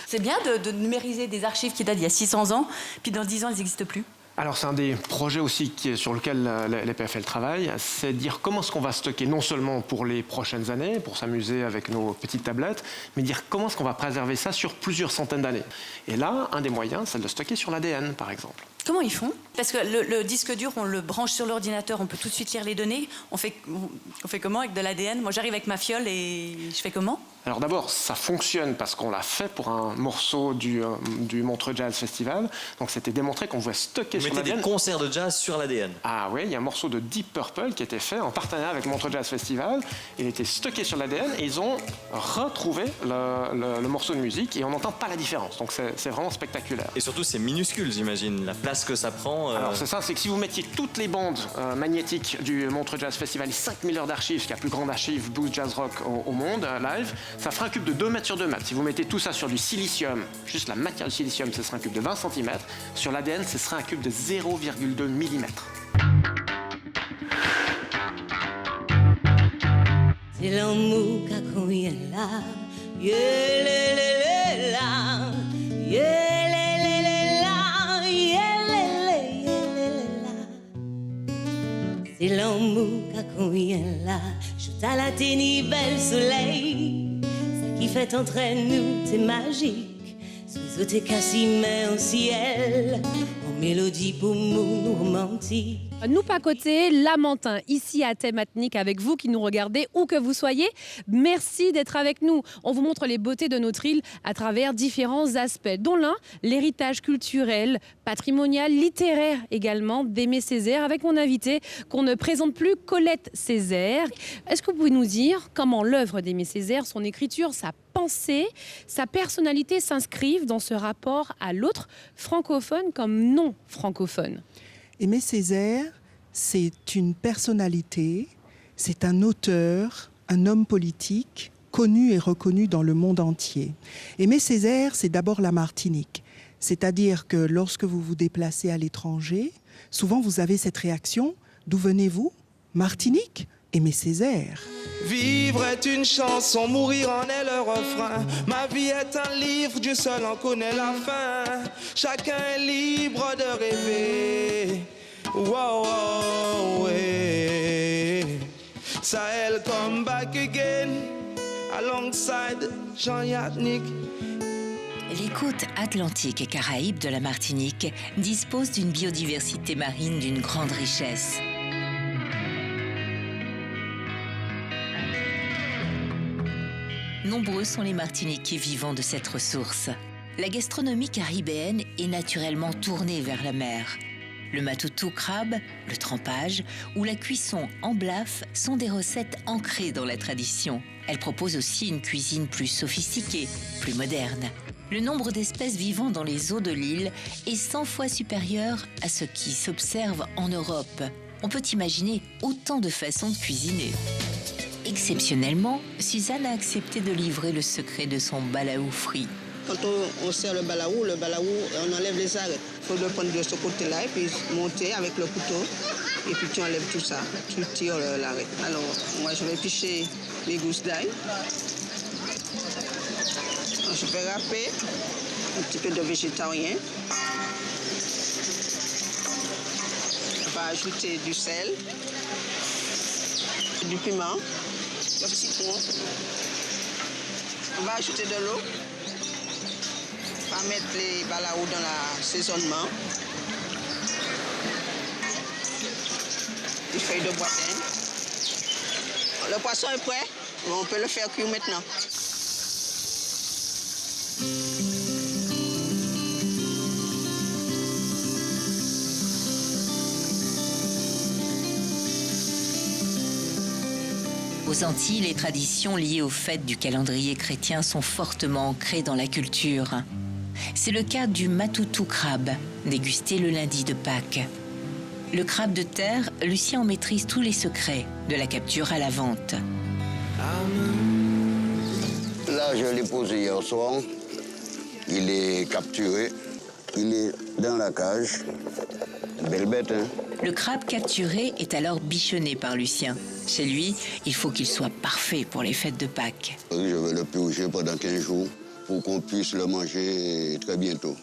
C'est bien de numériser des archives qui datent d'il y a 600 ans, puis dans 10 ans, elles n'existent plus. Alors c'est un des projets aussi sur lequel l'EPFL travaille, c'est dire comment est-ce qu'on va stocker non seulement pour les prochaines années, pour s'amuser avec nos petites tablettes, mais dire comment est-ce qu'on va préserver ça sur plusieurs centaines d'années. Et là, un des moyens, c'est de le stocker sur l'ADN, par exemple. Comment ils font? Parce que le disque dur, on le branche sur l'ordinateur, on peut tout de suite lire les données. On fait comment avec de l'ADN? Moi, j'arrive avec ma fiole et je fais comment? Alors d'abord, ça fonctionne parce qu'on l'a fait pour un morceau du Montreux Jazz Festival. Donc c'était démontré qu'on pouvait stocker sur l'ADN. Vous mettez des concerts de jazz sur l'ADN? Ah oui, il y a un morceau de Deep Purple qui était fait en partenariat avec Montreux Jazz Festival. Il était stocké sur l'ADN et ils ont retrouvé le morceau de musique et on n'entend pas la différence. Donc c'est vraiment spectaculaire. Et surtout, c'est minuscule, j'imagine, la place que ça prend. Alors c'est ça, c'est que si vous mettiez toutes les bandes magnétiques du Montreux Jazz Festival, les 5000 heures d'archives, qui est la plus grande archive blues jazz rock au monde, live, ça fera un cube de 2 mètres sur 2 mètres. Si vous mettez tout ça sur du silicium, juste la matière du silicium, ce sera un cube de 20 cm. Sur l'ADN, ce sera un cube de 0,2 mm. C'est l'amour qu'on vient là, chute à la ténibelle soleil. Ça qui fait entre nous, c'est magique. Sous tes cassimets au ciel, en mélodie pour nous romantique. Nous pas côté Lamentin, ici à Thématnik avec vous qui nous regardez, où que vous soyez. Merci d'être avec nous. On vous montre les beautés de notre île à travers différents aspects, dont l'un, l'héritage culturel, patrimonial, littéraire également d'Aimé Césaire, avec mon invité qu'on ne présente plus, Colette Césaire. Est-ce que vous pouvez nous dire comment l'œuvre d'Aimé Césaire, son écriture, sa pensée, sa personnalité s'inscrivent dans ce rapport à l'autre, francophone comme non francophone? Aimé Césaire, c'est une personnalité, c'est un auteur un homme politique connu et reconnu dans le monde entier. Aimé Césaire, c'est d'abord la Martinique. C'est-à-dire que lorsque vous vous déplacez à l'étranger, souvent vous avez cette réaction « D'où venez-vous ? Martinique ? Aimé Césaire ». Vivre est une chanson, mourir en est le refrain. Ma vie est un livre, Dieu seul en connaît la fin. Chacun est libre de rêver. Wow, wow, ouais. Sahel come back again, alongside Jean-Yannick. Les côtes atlantiques et caraïbes de la Martinique disposent d'une biodiversité marine d'une grande richesse. Nombreux sont les Martiniquais vivant de cette ressource. La gastronomie caribéenne est naturellement tournée vers la mer. Le matoutou crabe, le trempage ou la cuisson en blaf sont des recettes ancrées dans la tradition. Elles proposent aussi une cuisine plus sophistiquée, plus moderne. Le nombre d'espèces vivant dans les eaux de l'île est 100 fois supérieur à ce qui s'observe en Europe. On peut imaginer autant de façons de cuisiner. Exceptionnellement, Suzanne a accepté de livrer le secret de son balaou frit. Quand on sert le balaou, on enlève les arêtes. Il faut le prendre de ce côté-là et puis monter avec le couteau. Et puis tu enlèves tout ça, tu tires l'arête. Alors, moi, je vais picher les gousses d'ail. Je vais râper un petit peu de végétarien. On va ajouter du sel, du piment, du citron. On va ajouter de l'eau. On va mettre les balaou dans l'assaisonnement. Des feuilles de bois d'Inde. Le poisson est prêt. On peut le faire cuire maintenant. Aux Antilles, les traditions liées aux fêtes du calendrier chrétien sont fortement ancrées dans la culture. C'est le cas du matoutou crabe, dégusté le lundi de Pâques. Le crabe de terre, Lucien en maîtrise tous les secrets, de la capture à la vente. Là, je l'ai posé hier soir. Il est capturé. Il est dans la cage. Belle bête, hein? Le crabe capturé est alors bichonné par Lucien. Chez lui, il faut qu'il soit parfait pour les fêtes de Pâques. Je vais le purger pendant 15 jours pour qu'on puisse le manger très bientôt.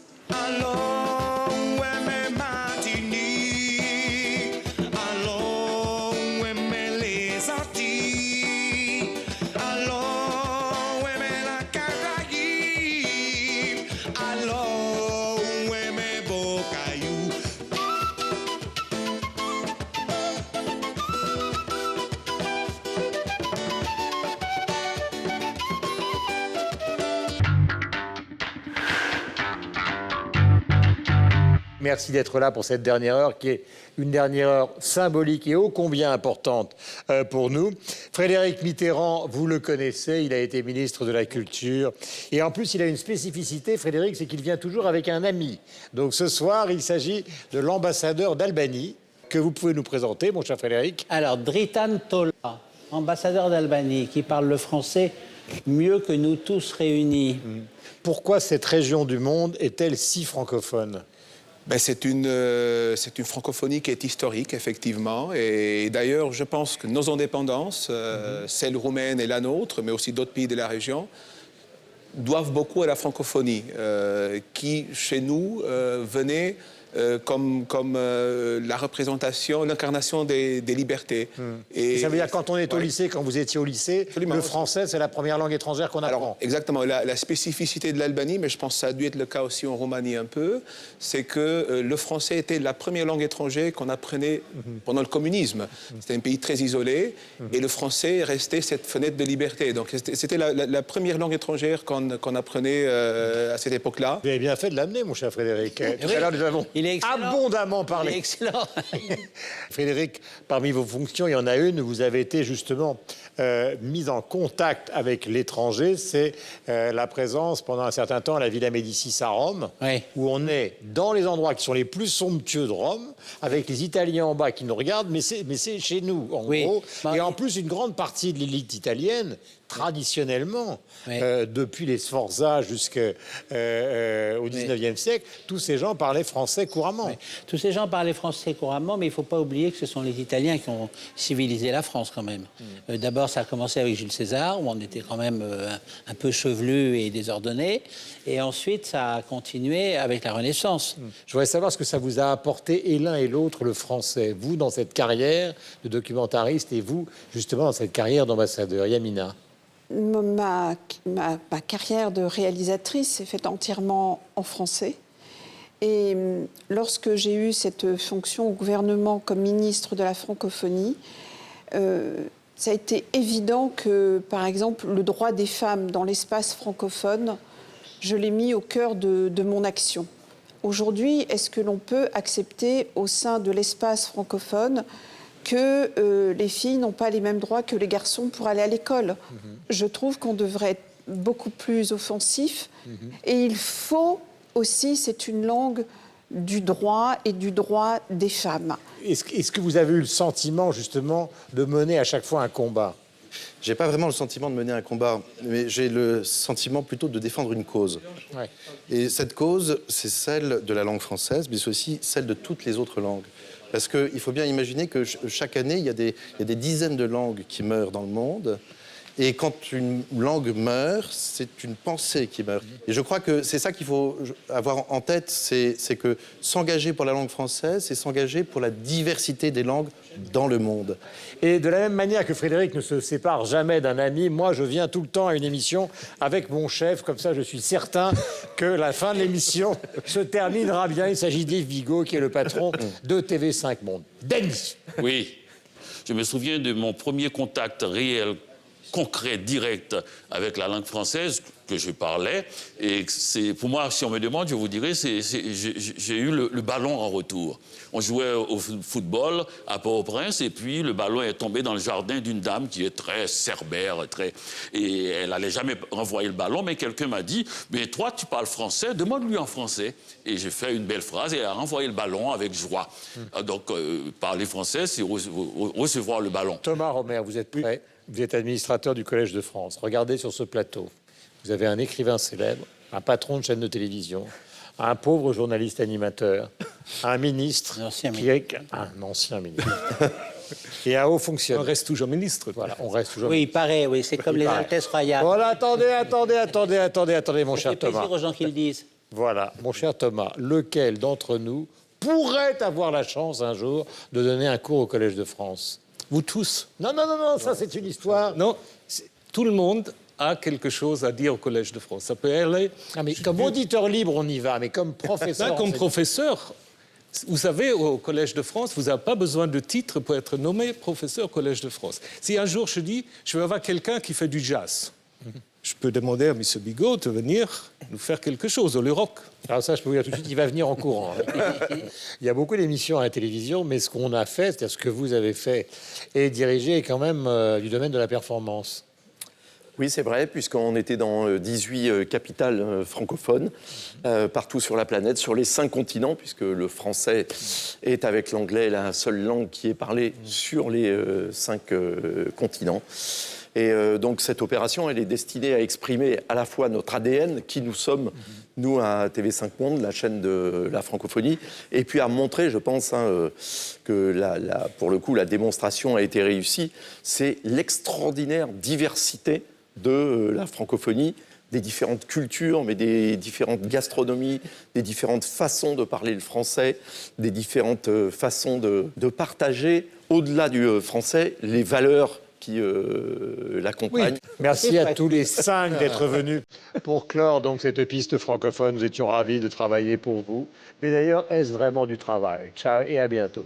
Merci d'être là pour cette dernière heure, qui est une dernière heure symbolique et ô combien importante pour nous. Frédéric Mitterrand, vous le connaissez, il a été ministre de la Culture. Et en plus, il a une spécificité, Frédéric, c'est qu'il vient toujours avec un ami. Donc ce soir, il s'agit de l'ambassadeur d'Albanie, que vous pouvez nous présenter, mon cher Frédéric. Alors, Dritan Tola, ambassadeur d'Albanie, qui parle le français mieux que nous tous réunis. Pourquoi cette région du monde est-elle si francophone ? Ben, c'est une francophonie qui est historique, effectivement. Et d'ailleurs, je pense que nos indépendances, celle roumaine et la nôtre, mais aussi d'autres pays de la région, doivent beaucoup à la francophonie, qui, chez nous, venait comme la représentation, l'incarnation des libertés. Et ça veut dire quand on est au lycée, quand vous étiez au lycée, le français, c'est la première langue étrangère qu'on apprend. Alors, exactement. La spécificité de l'Albanie, mais je pense que ça a dû être le cas aussi en Roumanie un peu, c'est que le français était la première langue étrangère qu'on apprenait pendant le communisme. C'était un pays très isolé, et le français restait cette fenêtre de liberté. Donc c'était la première langue étrangère qu'on apprenait à cette époque-là. Vous avez bien fait de l'amener, mon cher Frédéric. Tout à l'heure, nous avons Il est excellent. abondamment parlé. Il est excellent. Frédéric, parmi vos fonctions, il y en a une, vous avez été justement mis en contact avec l'étranger, c'est la présence pendant un certain temps à la Villa Médicis à Rome, où on est dans les endroits qui sont les plus somptueux de Rome, avec les Italiens en bas qui nous regardent, mais c'est chez nous, en gros. Et en plus, une grande partie de l'élite italienne, traditionnellement, depuis les Sforza jusqu'au XIXe siècle, tous ces gens parlaient français couramment. Tous ces gens parlaient français couramment, mais il ne faut pas oublier que ce sont les Italiens qui ont civilisé la France quand même. D'abord, ça a commencé avec Jules César, où on était quand même un peu chevelu et désordonné. Et ensuite, ça a continué avec la Renaissance. Je voudrais savoir ce que ça vous a apporté, et l'un et l'autre, le français. Vous, dans cette carrière de documentariste, et vous, justement, dans cette carrière d'ambassadeur. Yamina. Ma carrière de réalisatrice s'est faite entièrement en français. Et lorsque j'ai eu cette fonction au gouvernement comme ministre de la francophonie, ça a été évident que, par exemple, le droit des femmes dans l'espace francophone, je l'ai mis au cœur de mon action. Aujourd'hui, est-ce que l'on peut accepter au sein de l'espace francophone que les filles n'ont pas les mêmes droits que les garçons pour aller à l'école? Je trouve qu'on devrait être beaucoup plus offensif. Et il faut aussi, c'est une langue du droit et du droit des femmes. Est-ce que vous avez eu le sentiment, justement, de mener à chaque fois un combat? J'ai pas vraiment le sentiment de mener un combat, mais j'ai le sentiment plutôt de défendre une cause. Et cette cause, c'est celle de la langue française, mais c'est aussi celle de toutes les autres langues. Parce qu'il faut bien imaginer que chaque année, il y a des dizaines de langues qui meurent dans le monde. Et quand une langue meurt, c'est une pensée qui meurt. Et je crois que c'est ça qu'il faut avoir en tête, c'est que s'engager pour la langue française, c'est s'engager pour la diversité des langues dans le monde. Et de la même manière que Frédéric ne se sépare jamais d'un ami, moi je viens tout le temps à une émission avec mon chef, comme ça je suis certain que la fin de l'émission se terminera bien. Il s'agit d'Yves Bigot, qui est le patron de TV5 Monde. Denis. Oui, je me souviens de mon premier contact réel, concret, direct avec la langue française que je parlais. Et c'est, pour moi, si on me demande, je vous dirais, j'ai eu le ballon en retour. On jouait au football à Port-au-Prince et puis le ballon est tombé dans le jardin d'une dame qui est très cerbère, et elle n'allait jamais renvoyer le ballon, mais quelqu'un m'a dit « Mais toi, tu parles français, demande-lui en français. » Et j'ai fait une belle phrase et elle a renvoyé le ballon avec joie. Donc, parler français, c'est recevoir le ballon. Thomas Romer, vous êtes prêt? Vous êtes administrateur du Collège de France. Regardez sur ce plateau. Vous avez un écrivain célèbre, un patron de chaîne de télévision, un pauvre journaliste animateur, un ministre, un ancien ministre, et un haut fonctionnaire. On reste toujours ministre. Voilà, on reste toujours. Oui, il paraît, oui, c'est comme les Altesses royales. Voilà, attendez, mon cher Thomas. plaisir aux gens qui le disent. Voilà, mon cher Thomas, lequel d'entre nous pourrait avoir la chance un jour de donner un cours au Collège de France? Vous tous? Non, ça c'est une histoire. Non, tout le monde a quelque chose à dire au Collège de France. Ça peut aller... mais comme auditeur libre, on y va, mais comme professeur... Comme professeur, vous savez, au Collège de France, vous n'avez pas besoin de titre pour être nommé professeur au Collège de France. Si un jour je dis, je vais avoir quelqu'un qui fait du jazz, je peux demander à M. Bigot de venir nous faire quelque chose, au rock. Alors ça, je peux vous dire tout de suite, il va venir en courant. Il y a beaucoup d'émissions à la télévision, mais ce qu'on a fait, c'est-à-dire ce que vous avez fait et dirigé, est quand même du domaine de la performance. Oui, c'est vrai, puisqu'on était dans 18 capitales francophones, partout sur la planète, sur les 5 continents, puisque le français est, avec l'anglais, la seule langue qui est parlée sur les 5 continents. Et donc cette opération, elle est destinée à exprimer à la fois notre ADN, qui nous sommes, nous, à TV5 Monde, la chaîne de la francophonie, et puis à montrer, je pense, que pour le coup, la démonstration a été réussie. C'est l'extraordinaire diversité de la francophonie, des différentes cultures, mais des différentes gastronomies, des différentes façons de parler le français, des différentes façons de partager, au-delà du français, les valeurs qui l'accompagnent. Oui. Merci à tous les 5 d'être venus pour clore donc cette piste francophone. Nous étions ravis de travailler pour vous. Mais d'ailleurs, est-ce vraiment du travail? Ciao et à bientôt.